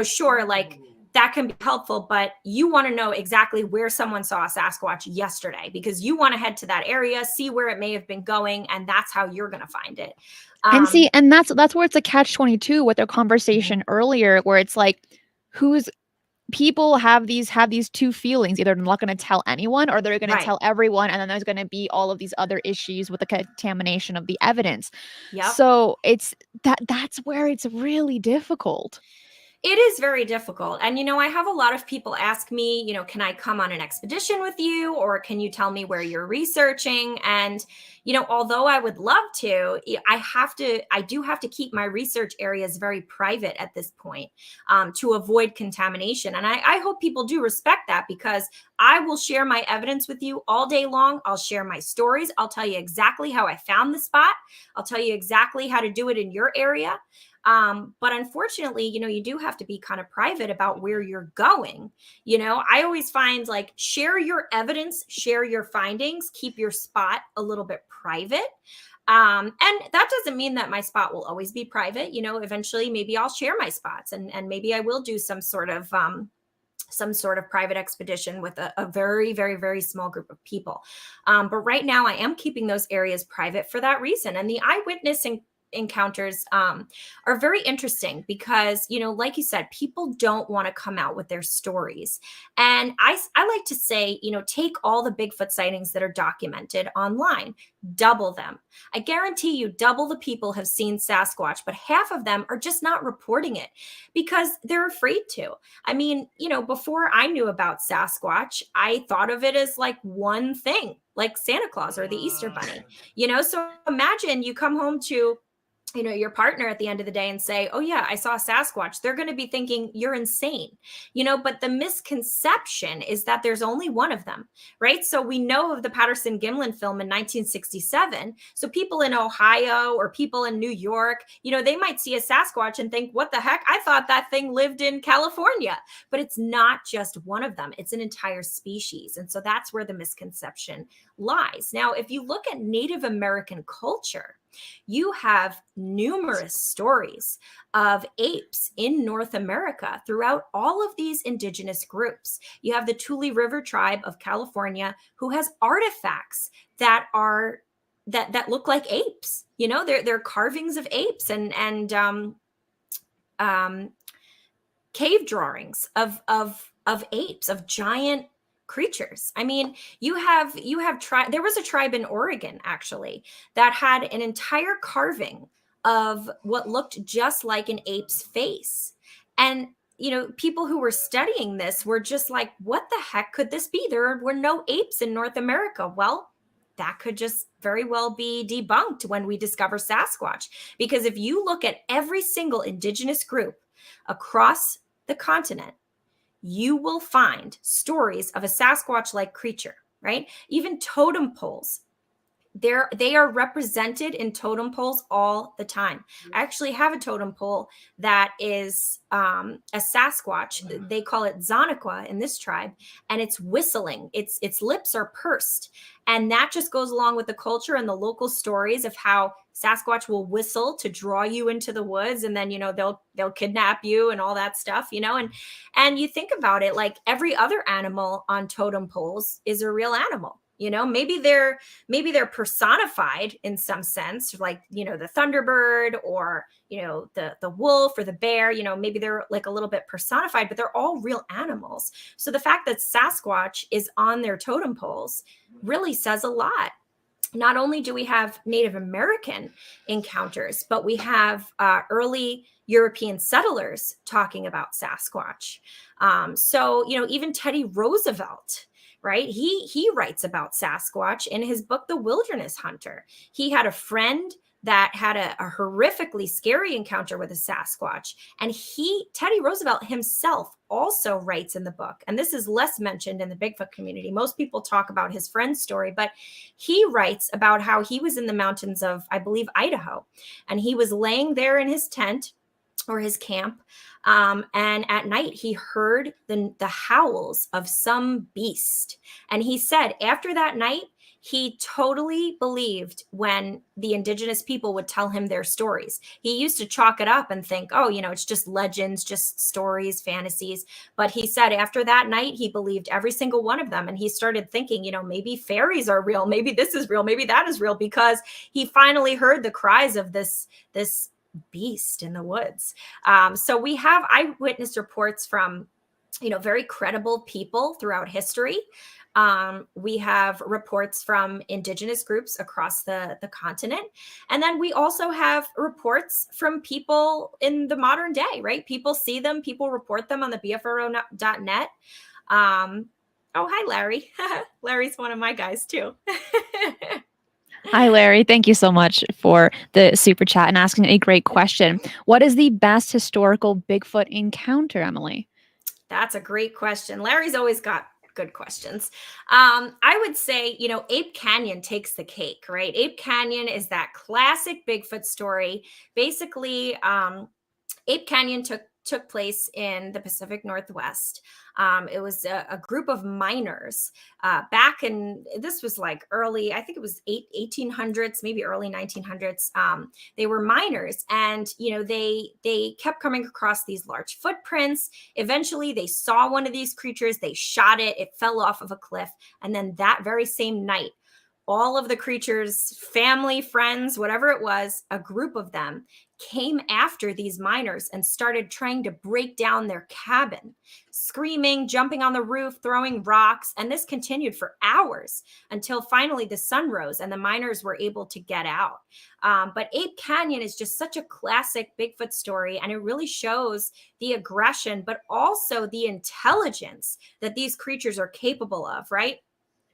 sure, like that can be helpful, but you want to know exactly where someone saw a Sasquatch yesterday because you want to head to that area, see where it may have been going, and that's how you're going to find it. And see, Um, and that's where it's a catch-22 with their conversation earlier, where it's like, who's people have these two feelings. Either they're not going to tell anyone or they're going to right. tell everyone, and then there's going to be all of these other issues with the contamination of the evidence. Yep. So it's that's where it's really difficult. It is very difficult. And, I have a lot of people ask me, can I come on an expedition with you? Or can you tell me where you're researching? And, although I would love to, I do have to keep my research areas very private at this point to avoid contamination. And I hope people do respect that because I will share my evidence with you all day long. I'll share my stories. I'll tell you exactly how I found the spot. I'll tell you exactly how to do it in your area. But unfortunately, you do have to be kind of private about where you're going. I always find like share your evidence, share your findings, keep your spot a little bit private. And that doesn't mean that my spot will always be private. Eventually maybe I'll share my spots and maybe I will do some sort of private expedition with a very, very, very small group of people. But right now, I am keeping those areas private for that reason. And the eyewitness encounters are very interesting because, like you said, people don't want to come out with their stories. And I like to say, take all the Bigfoot sightings that are documented online, double them. I guarantee you, double the people have seen Sasquatch, but half of them are just not reporting it because they're afraid to. I mean, before I knew about Sasquatch, I thought of it as like one thing, like Santa Claus or the Easter Bunny. So imagine you come home to your partner at the end of the day and say, oh yeah, I saw a Sasquatch. They're going to be thinking you're insane, but the misconception is that there's only one of them, right? So we know of the Patterson Gimlin film in 1967. So people in Ohio or people in New York, they might see a Sasquatch and think, what the heck? I thought that thing lived in California, but it's not just one of them. It's an entire species. And so that's where the misconception lies. Now, if you look at Native American culture, you have numerous stories of apes in North America throughout all of these indigenous groups. You have the Tule River tribe of California who has artifacts that are that look like apes. They're carvings of apes and cave drawings of apes, of giant creatures. I mean, there was a tribe in Oregon actually that had an entire carving of what looked just like an ape's face. And people who were studying this were just like, what the heck could this be? There were no apes in North America. Well, that could just very well be debunked when we discover Sasquatch. Because if you look at every single indigenous group across the continent, you will find stories of a Sasquatch like creature, right? Even totem poles, they are represented in totem poles all the time. I actually have a totem pole that is a Sasquatch. They call it Zonaqua in this tribe, and it's whistling. Its lips are pursed, and that just goes along with the culture and the local stories of how Sasquatch will whistle to draw you into the woods, and then they'll kidnap you and all that stuff, and you think about it, like every other animal on totem poles is a real animal. Maybe they're personified in some sense, like the thunderbird, or the wolf or the bear. Maybe they're like a little bit personified, but they're all real animals. So the fact that Sasquatch is on their totem poles really says a lot. Not only do we have Native American encounters, but we have early European settlers talking about Sasquatch. So even Teddy Roosevelt, right? He writes about Sasquatch in his book, The Wilderness Hunter. He had a friend that had a horrifically scary encounter with a Sasquatch. And Teddy Roosevelt himself also writes in the book, and this is less mentioned in the Bigfoot community. Most people talk about his friend's story, but he writes about how he was in the mountains of, I believe, Idaho, and he was laying there in his tent or his camp. And at night, he heard the howls of some beast. And he said after that night, he totally believed when the indigenous people would tell him their stories. He used to chalk it up and think, oh, it's just legends, just stories, fantasies. But he said after that night, he believed every single one of them. And he started thinking, maybe fairies are real. Maybe this is real. Maybe that is real, because he finally heard the cries of this beast in the woods. So we have eyewitness reports from, very credible people throughout history. We have reports from indigenous groups across the continent. And then we also have reports from people in the modern day, right? People see them, people report them on the BFRO.net. Oh, hi, Larry. Larry's one of my guys too. Hi, Larry. Thank you so much for the super chat and asking a great question. What is the best historical Bigfoot encounter, Emily? That's a great question. Larry's always got good questions. I would say, Ape Canyon takes the cake, right? Ape Canyon is that classic Bigfoot story. Basically, Ape Canyon took place in the Pacific Northwest. It was a group of miners back in, this was like early, I think it was 1800s, maybe early 1900s. They were miners, and they kept coming across these large footprints. Eventually, they saw one of these creatures. They shot it. It fell off of a cliff, and then that very same night, all of the creatures, family, friends, whatever it was, a group of them came after these miners and started trying to break down their cabin, screaming, jumping on the roof, throwing rocks. And this continued for hours until finally the sun rose and the miners were able to get out. But Ape Canyon is just such a classic Bigfoot story, and it really shows the aggression, but also the intelligence that these creatures are capable of, right?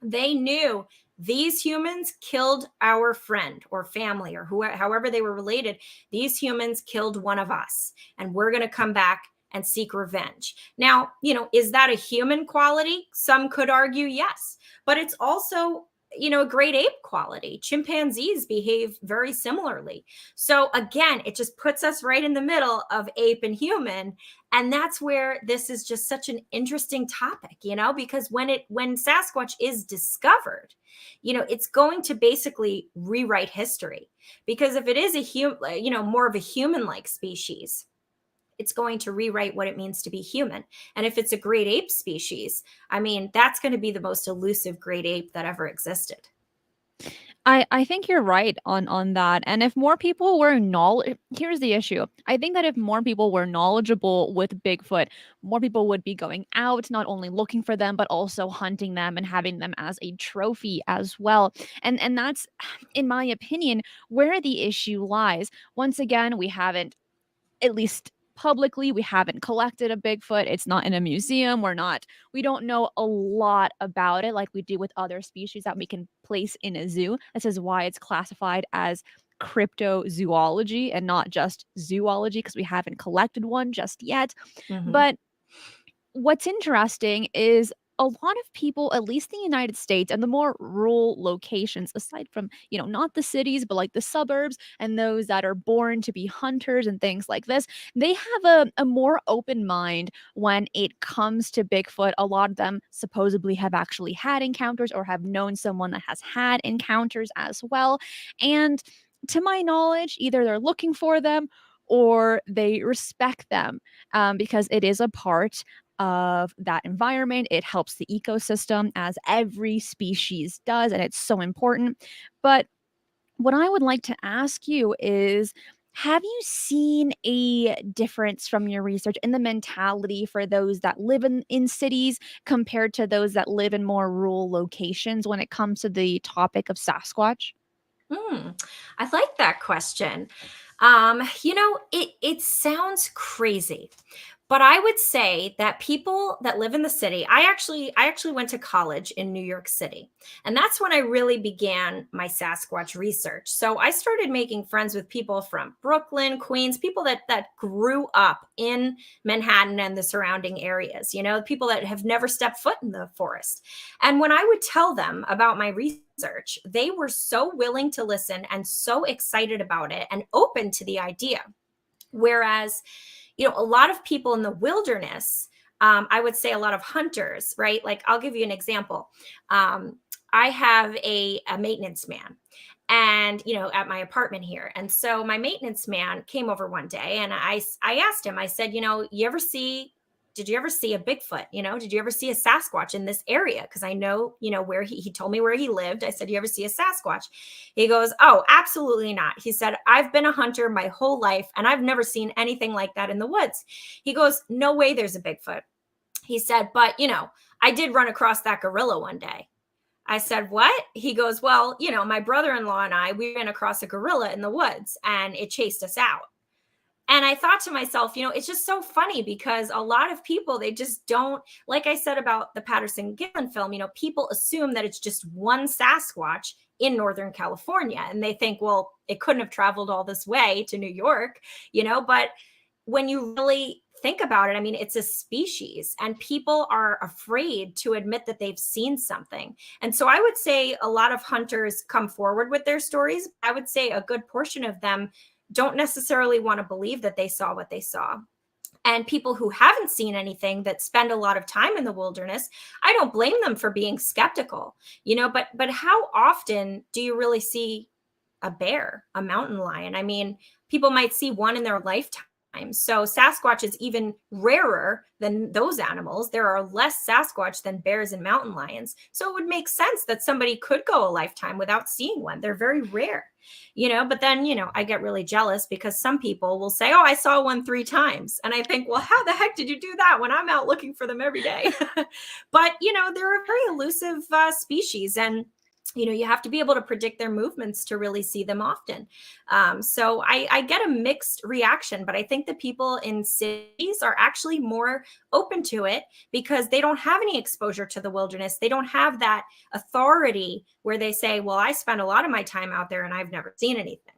They knew these humans killed our friend or family or however they were related. These humans killed one of us, and we're going to come back and seek revenge. Now, is that a human quality? Some could argue yes, but it's also, a great ape quality. Chimpanzees behave very similarly. So again, it just puts us right in the middle of ape and human. And that's where this is just such an interesting topic, because when Sasquatch is discovered, it's going to basically rewrite history. Because if it is more of a human-like species, it's going to rewrite what it means to be human. And if it's a great ape species, that's going to be the most elusive great ape that ever existed. I think you're right on that. And if more people were here's the issue. I think that if more people were knowledgeable with Bigfoot, more people would be going out, not only looking for them, but also hunting them and having them as a trophy as well. And that's, in my opinion, where the issue lies. Once again, we haven't, at least publicly. We haven't collected a Bigfoot. It's not in a museum. We don't know a lot about it like we do with other species that we can place in a zoo. This is why it's classified as cryptozoology and not just zoology, because we haven't collected one just yet. Hmm. But what's interesting is a lot of people, at least in the United States and the more rural locations, aside from, not the cities, but like the suburbs and those that are born to be hunters and things like this, they have a more open mind when it comes to Bigfoot. A lot of them supposedly have actually had encounters or have known someone that has had encounters as well. And to my knowledge, either they're looking for them or they respect them, because it is a part of that environment. It helps the ecosystem, as every species does, and it's so important. But what I would like to ask you is, have you seen a difference from your research in the mentality for those that live in cities compared to those that live in more rural locations when it comes to the topic of Sasquatch? I like that question. It sounds crazy, but I would say that people that live in the city, I actually went to college in New York City. And that's when I really began my Sasquatch research. So I started making friends with people from Brooklyn, Queens, people that grew up in Manhattan and the surrounding areas, people that have never stepped foot in the forest. And when I would tell them about my research, they were so willing to listen and so excited about it and open to the idea. Whereas, a lot of people in the wilderness, I would say a lot of hunters, right? Like, I'll give you an example. I have a maintenance man and at my apartment here, and so my maintenance man came over one day, and I asked him, I said, did you ever see a Bigfoot? Did you ever see a Sasquatch in this area? Because I know, where he told me where he lived. I said, you ever see a Sasquatch? He goes, oh, absolutely not. He said, I've been a hunter my whole life and I've never seen anything like that in the woods. He goes, no way there's a Bigfoot. He said, but, I did run across that gorilla one day. I said, what? He goes, well, my brother-in-law and we ran across a gorilla in the woods and it chased us out. And I thought to myself, it's just so funny because a lot of people, they just don't, like I said about the Patterson Gimlin film, people assume that it's just one Sasquatch in Northern California. And they think, well, it couldn't have traveled all this way to New York, but when you really think about it, I mean, it's a species and people are afraid to admit that they've seen something. And so I would say a lot of hunters come forward with their stories. I would say a good portion of them don't necessarily want to believe that they saw what they saw. And people who haven't seen anything, that spend a lot of time in the wilderness, I don't blame them for being skeptical, but how often do you really see a bear, a mountain lion? I mean, people might see one in their lifetime. So Sasquatch is even rarer than those animals. There are less Sasquatch than bears and mountain lions. So it would make sense that somebody could go a lifetime without seeing one. They're very rare, but then, I get really jealous because some people will say, oh, I saw one 3 times. And I think, well, how the heck did you do that when I'm out looking for them every day? But, they're a very elusive species. And you have to be able to predict their movements to really see them often. So I get a mixed reaction, but I think the people in cities are actually more open to it because they don't have any exposure to the wilderness. They don't have that authority where they say, well, I spend a lot of my time out there and I've never seen anything.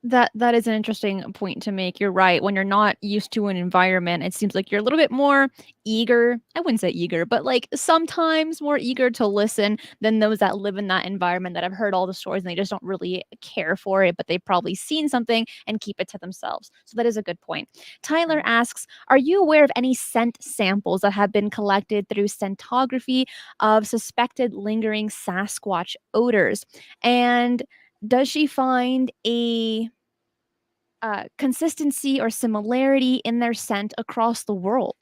That is an interesting point to make. You're right. When you're not used to an environment, it seems like you're a little bit more eager. I wouldn't say eager, but like sometimes more eager to listen than those that live in that environment that have heard all the stories and they just don't really care for it, but they've probably seen something and keep it to themselves. So that is a good point. Tyler asks, are you aware of any scent samples that have been collected through scentography of suspected lingering Sasquatch odors? And does she find a consistency or similarity in their scent across the world?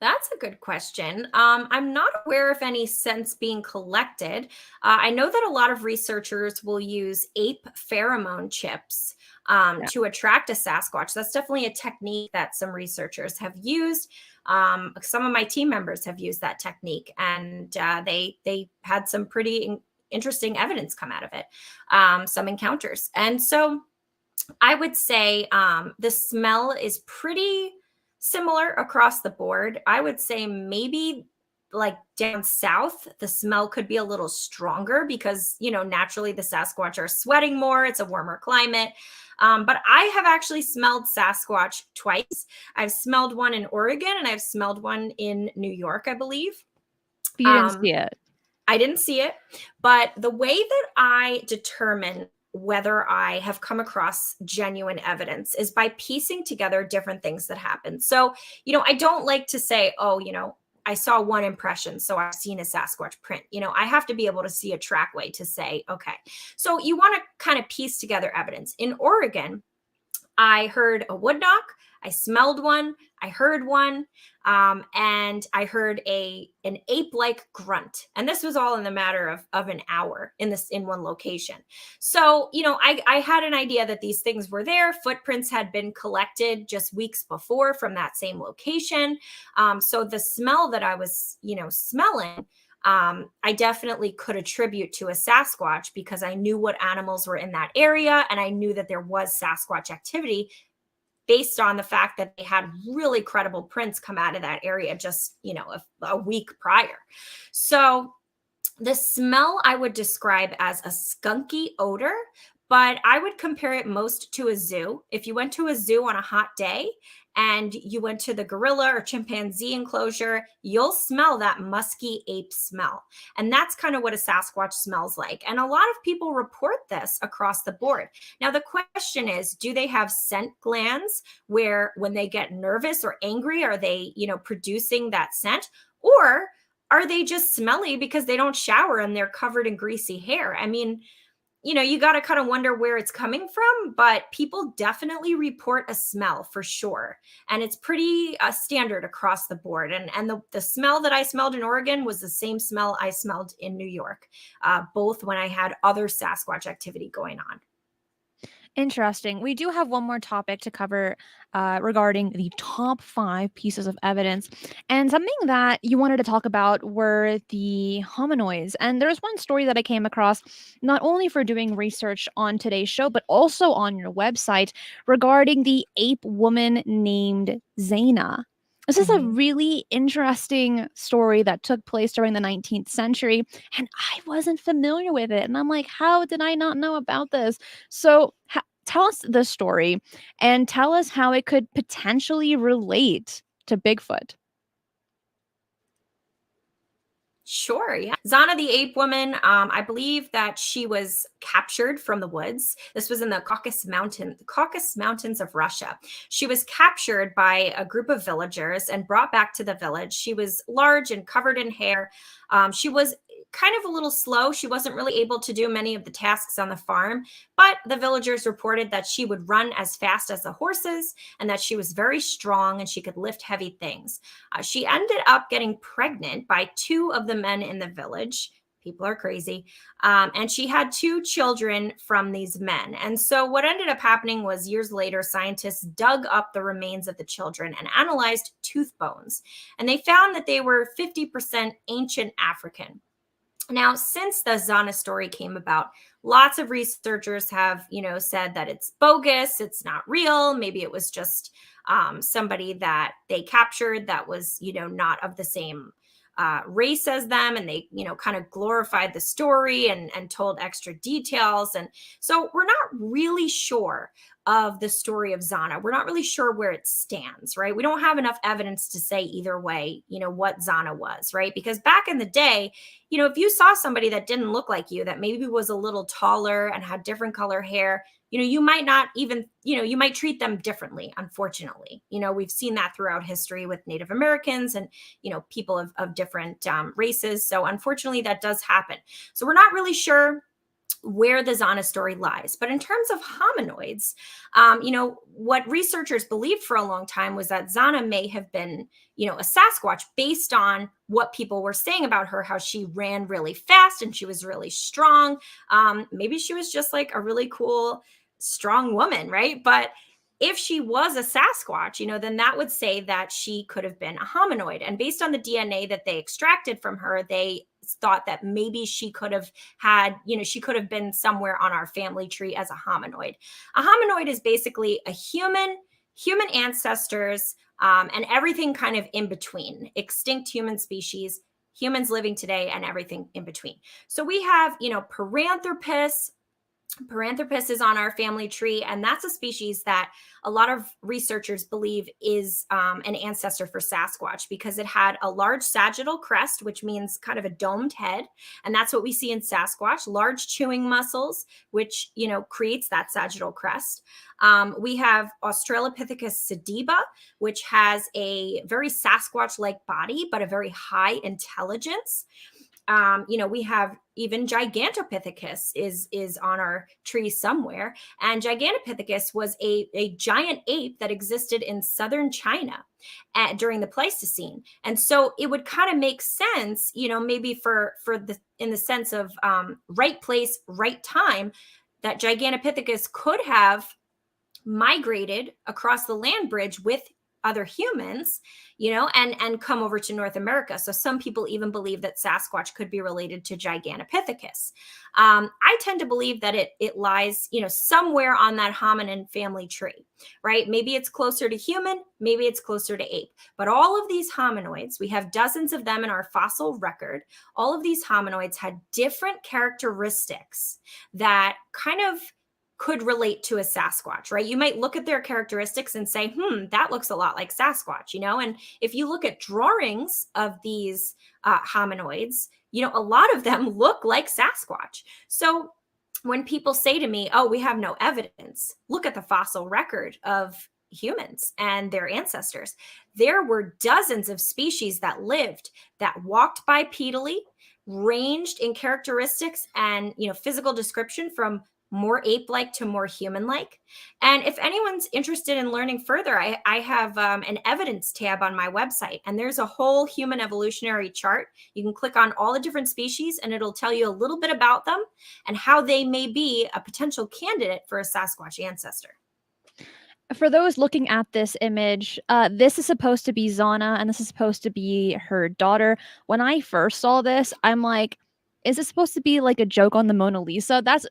That's a good question. I'm not aware of any scents being collected. I know that a lot of researchers will use ape pheromone chips Yeah. to attract a Sasquatch. That's definitely a technique that some researchers have used. Some of my team members have used that technique, and they had some pretty interesting evidence come out of it. Some encounters, and so I would say the smell is pretty similar across the board. I would say maybe like down south, the smell could be a little stronger because, naturally the Sasquatch are sweating more. It's a warmer climate. But I have actually smelled Sasquatch twice. I've smelled one in Oregon and I've smelled one in New York, I believe. But you didn't Um, see it. I didn't see it, but the way that I determine whether I have come across genuine evidence is by piecing together different things that happen. So, I don't like to say, oh, I saw one impression, so I've seen a Sasquatch print. I have to be able to see a trackway to say, okay. So you want to kind of piece together evidence. In Oregon, I heard a wood knock. I smelled one. I heard one, and I heard an ape-like grunt. And this was all in the matter of an hour in one location. So I had an idea that these things were there. Footprints had been collected just weeks before from that same location. So the smell that I was smelling. I definitely could attribute to a Sasquatch because I knew what animals were in that area and I knew that there was Sasquatch activity based on the fact that they had really credible prints come out of that area just, a week prior. So the smell I would describe as a skunky odor, but I would compare it most to a zoo. If you went to a zoo on a hot day and you went to the gorilla or chimpanzee enclosure, you'll smell that musky ape smell. And that's kind of what a Sasquatch smells like. And a lot of people report this across the board. Now, the question is, do they have scent glands where when they get nervous or angry, are they, producing that scent? Or are they just smelly because they don't shower and they're covered in greasy hair? I mean, you got to kind of wonder where it's coming from, but people definitely report a smell for sure. And it's pretty standard across the board. And the smell that I smelled in Oregon was the same smell I smelled in New York, both when I had other Sasquatch activity going on. Interesting. We do have one more topic to cover regarding the top 5 pieces of evidence. And something that you wanted to talk about were the hominoids. And there's one story that I came across, not only for doing research on today's show, but also on your website regarding the ape woman named Zaina. This is a Mhm. really interesting story that took place during the 19th century, and I wasn't familiar with it. And I'm like, how did I not know about this? So, tell us the story and tell us how it could potentially relate to Bigfoot. Sure, yeah. Zana the ape woman, I believe that she was captured from the woods. This was in the Caucasus Mountains of Russia. She was captured by a group of villagers and brought back to the village. She was large and covered in hair. She was kind of a little slow. She wasn't really able to do many of the tasks on the farm, but the villagers reported that she would run as fast as the horses and that she was very strong and she could lift heavy things. She ended up getting pregnant by 2 of the men in the village. People are crazy. And she had 2 children from these men. And so, what ended up happening was years later, scientists dug up the remains of the children and analyzed tooth bones. And they found that they were 50% ancient African. Now, since the Zana story came about, lots of researchers have, said that it's bogus, it's not real. Maybe it was just somebody that they captured that was, not of the same race as them, and they, kind of glorified the story and told extra details. And so we're not really sure of the story of Zana. We're not really sure where it stands, right? We don't have enough evidence to say either way, what Zana was, right? Because back in the day, if you saw somebody that didn't look like you, that maybe was a little taller and had different color hair, you might not even, you might treat them differently, unfortunately. We've seen that throughout history with Native Americans and, people of different races. So unfortunately, that does happen. So we're not really sure where the Zana story lies. But in terms of hominoids, what researchers believed for a long time was that Zana may have been, a Sasquatch based on what people were saying about her, how she ran really fast and she was really strong. Maybe she was just like a really cool, strong woman, right? But if she was a Sasquatch, then that would say that she could have been a hominoid. And based on the DNA that they extracted from her, they thought that maybe she could have had, she could have been somewhere on our family tree as a hominoid. A hominoid is basically a human ancestors, and everything kind of in between, extinct human species, humans living today, and everything in between. So we have, Paranthropus. Paranthropus is on our family tree, and that's a species that a lot of researchers believe is an ancestor for Sasquatch because it had a large sagittal crest, which means kind of a domed head. And that's what we see in Sasquatch, large chewing muscles, which, creates that sagittal crest. We have Australopithecus sediba, which has a very Sasquatch-like body, but a very high intelligence. We have even Gigantopithecus is on our tree somewhere. And Gigantopithecus was a giant ape that existed in southern China during the Pleistocene. And so it would kind of make sense, maybe in the sense of right place, right time, that Gigantopithecus could have migrated across the land bridge with other humans, and come over to North America. So some people even believe that Sasquatch could be related to Gigantopithecus. I tend to believe that it lies, somewhere on that hominin family tree, right? Maybe it's closer to human, maybe it's closer to ape. But all of these hominoids, we have dozens of them in our fossil record. All of these hominoids had different characteristics that kind of could relate to a Sasquatch, right? You might look at their characteristics and say, that looks a lot like Sasquatch, and if you look at drawings of these hominoids, a lot of them look like Sasquatch. So when people say to me, oh, we have no evidence, look at the fossil record of humans and their ancestors. There were dozens of species that lived, that walked bipedally, ranged in characteristics and, physical description from more ape-like to more human-like. And if anyone's interested in learning further, I have an evidence tab on my website, and there's a whole human evolutionary chart. You can click on all the different species, and it'll tell you a little bit about them and how they may be a potential candidate for a Sasquatch ancestor. For those looking at this image, this is supposed to be Zana, and this is supposed to be her daughter. When I first saw this, I'm like, is this supposed to be like a joke on the Mona Lisa? That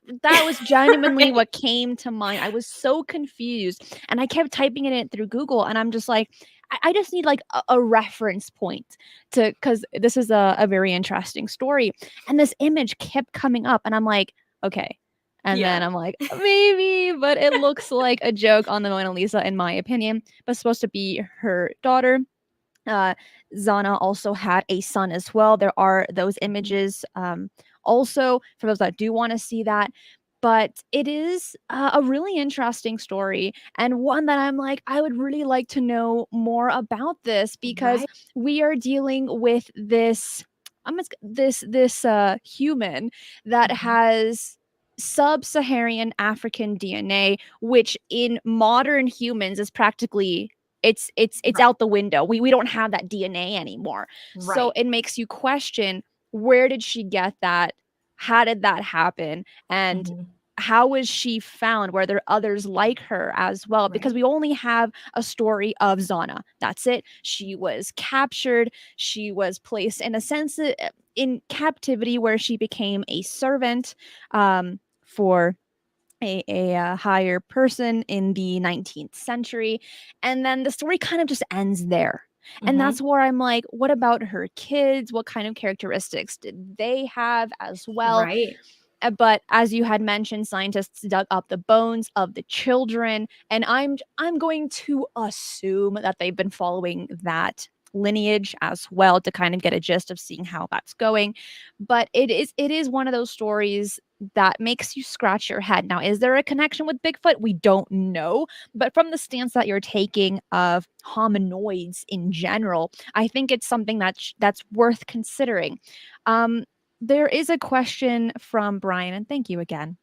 was genuinely Right. what came to mind. I was so confused, and I kept typing it in through Google, and I'm just like, I just need like a reference point because this is a very interesting story, and this image kept coming up, and I'm like, okay. And then Yeah. I'm like, maybe, but it looks like a joke on the Mona Lisa, in my opinion. But it's supposed to be her daughter. Uh, Zana also had a son as well. There are those images also for those that do want to see that. But it is a really interesting story, and one that I'm like, I would really like to know more about this because Right. we are dealing with this. This human that Mhm. has sub-Saharan African DNA, which in modern humans is practically it's Right. out the window. We don't have that DNA anymore. So Right. it makes you question, where did she get that? How did that happen? And Mhm. how was she found? Were there others like her as well? Because Right. we only have a story of Zana. That's it. She was captured. She was placed in a sense in captivity where she became a servant for a higher person in the 19th century. And then the story kind of just ends there. And that's Mhm. where I'm like, what about her kids? What kind of characteristics did they have as well? Right. But as you had mentioned, scientists dug up the bones of the children, and I'm going to assume that they've been following that lineage as well to kind of get a gist of seeing how that's going. But it is one of those stories that makes you scratch your head. Now, is there a connection with Bigfoot? We don't know, but from the stance that you're taking of hominoids in general, I think it's something that's worth considering. Um, there is a question from Brian, and thank you again.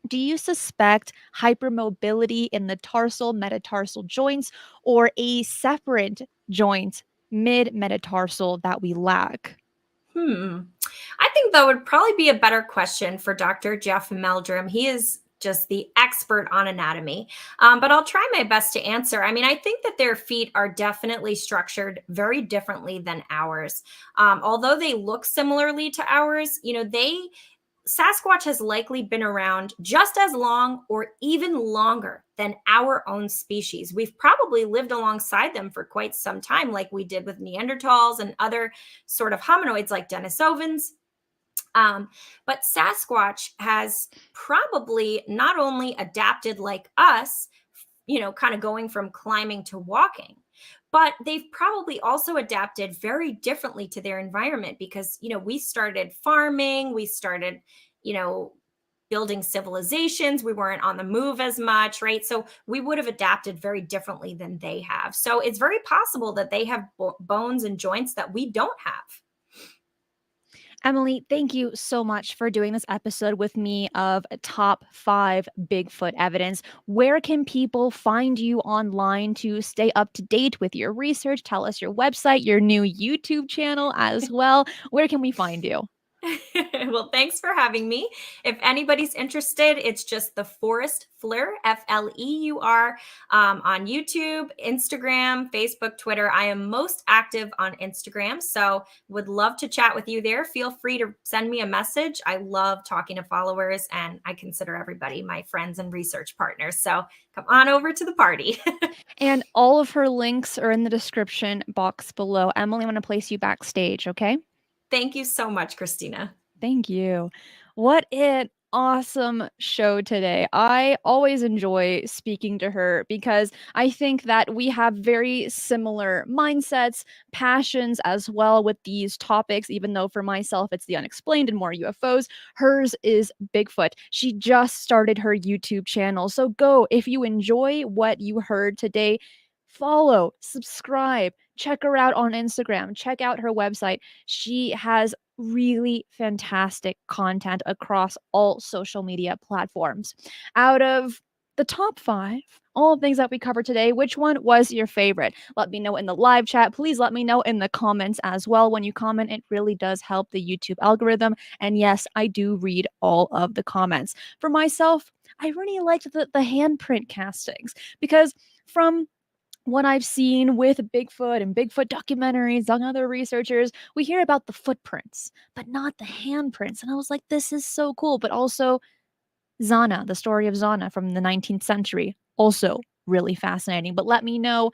Do you suspect hypermobility in the tarsal metatarsal joints or a separate joint mid metatarsal that we lack? Hmm. I think that would probably be a better question for Dr. Jeff Meldrum. He is just the expert on anatomy, but I'll try my best to answer. I mean, I think that their feet are definitely structured very differently than ours. Although they look similarly to ours, Sasquatch has likely been around just as long or even longer than our own species. We've probably lived alongside them for quite some time, like we did with Neanderthals and other sort of hominoids like Denisovans. But Sasquatch has probably not only adapted like us, kind of going from climbing to walking, but they've probably also adapted very differently to their environment because, we started farming, we started, you know, building civilizations, we weren't on the move as much, right? So we would have adapted very differently than they have. So it's very possible that they have bones and joints that we don't have. Emily, thank you so much for doing this episode with me of top 5 Bigfoot evidence. Where can people find you online to stay up to date with your research? Tell us your website, your new YouTube channel as well. Where can we find you? Well, thanks for having me. If anybody's interested, it's just the Forest Fleur, Fleur, on YouTube, Instagram, Facebook, Twitter. I am most active on Instagram, so would love to chat with you there. Feel free to send me a message. I love talking to followers, and I consider everybody my friends and research partners. So come on over to the party. And all of her links are in the description box below. Emily, I'm going to place you backstage, okay? Thank you so much, Christina. Thank you. What an awesome show today. I always enjoy speaking to her because I think that we have very similar mindsets, passions as well with these topics, even though for myself it's the unexplained and more UFOs. Hers is Bigfoot. She just started her YouTube channel. So go, if you enjoy what you heard today, follow, subscribe, check her out on Instagram, check out her website. She has really fantastic content across all social media platforms. Out of the top 5, all the things that we covered today, which one was your favorite? Let me know in the live chat. Please let me know in the comments as well. When you comment, it really does help the YouTube algorithm. And yes, I do read all of the comments. For myself, I really liked the handprint castings because from what I've seen with Bigfoot and Bigfoot documentaries on other researchers, we hear about the footprints, but not the handprints. And I was like, this is so cool. But also, Zana, the story of Zana from the 19th century, also really fascinating. But let me know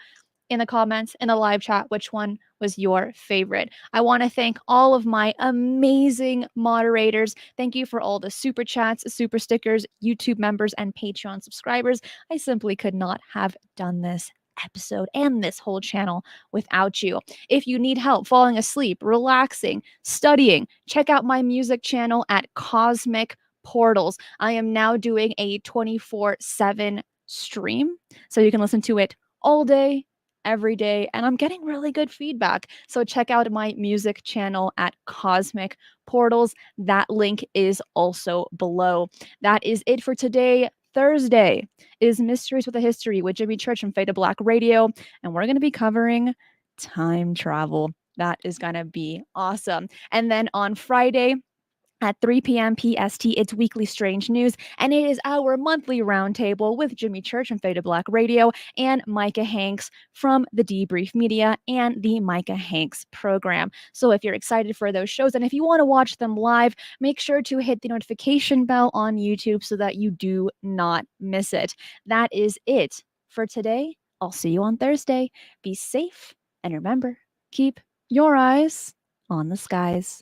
in the comments, in the live chat, which one was your favorite. I want to thank all of my amazing moderators. Thank you for all the super chats, super stickers, YouTube members, and Patreon subscribers. I simply could not have done this episode and this whole channel without you. If you need help falling asleep, relaxing, studying, check out my music channel at Cosmic Portals. I am now doing a 24/7 stream, so you can listen to it all day, every day, and I'm getting really good feedback. So check out my music channel at Cosmic Portals. That link is also below. That is it for today. Thursday is Mysteries with a History with Jimmy Church and Fade to Black Radio, and we're going to be covering time travel. That is going to be awesome. And then on Friday, at 3 p.m. PST, it's Weekly Strange News, and it is our monthly roundtable with Jimmy Church from Fade to Black Radio and Micah Hanks from the Debrief Media and the Micah Hanks program. So if you're excited for those shows, and if you want to watch them live, make sure to hit the notification bell on YouTube so that you do not miss it. That is it for today. I'll see you on Thursday. Be safe, and remember, keep your eyes on the skies.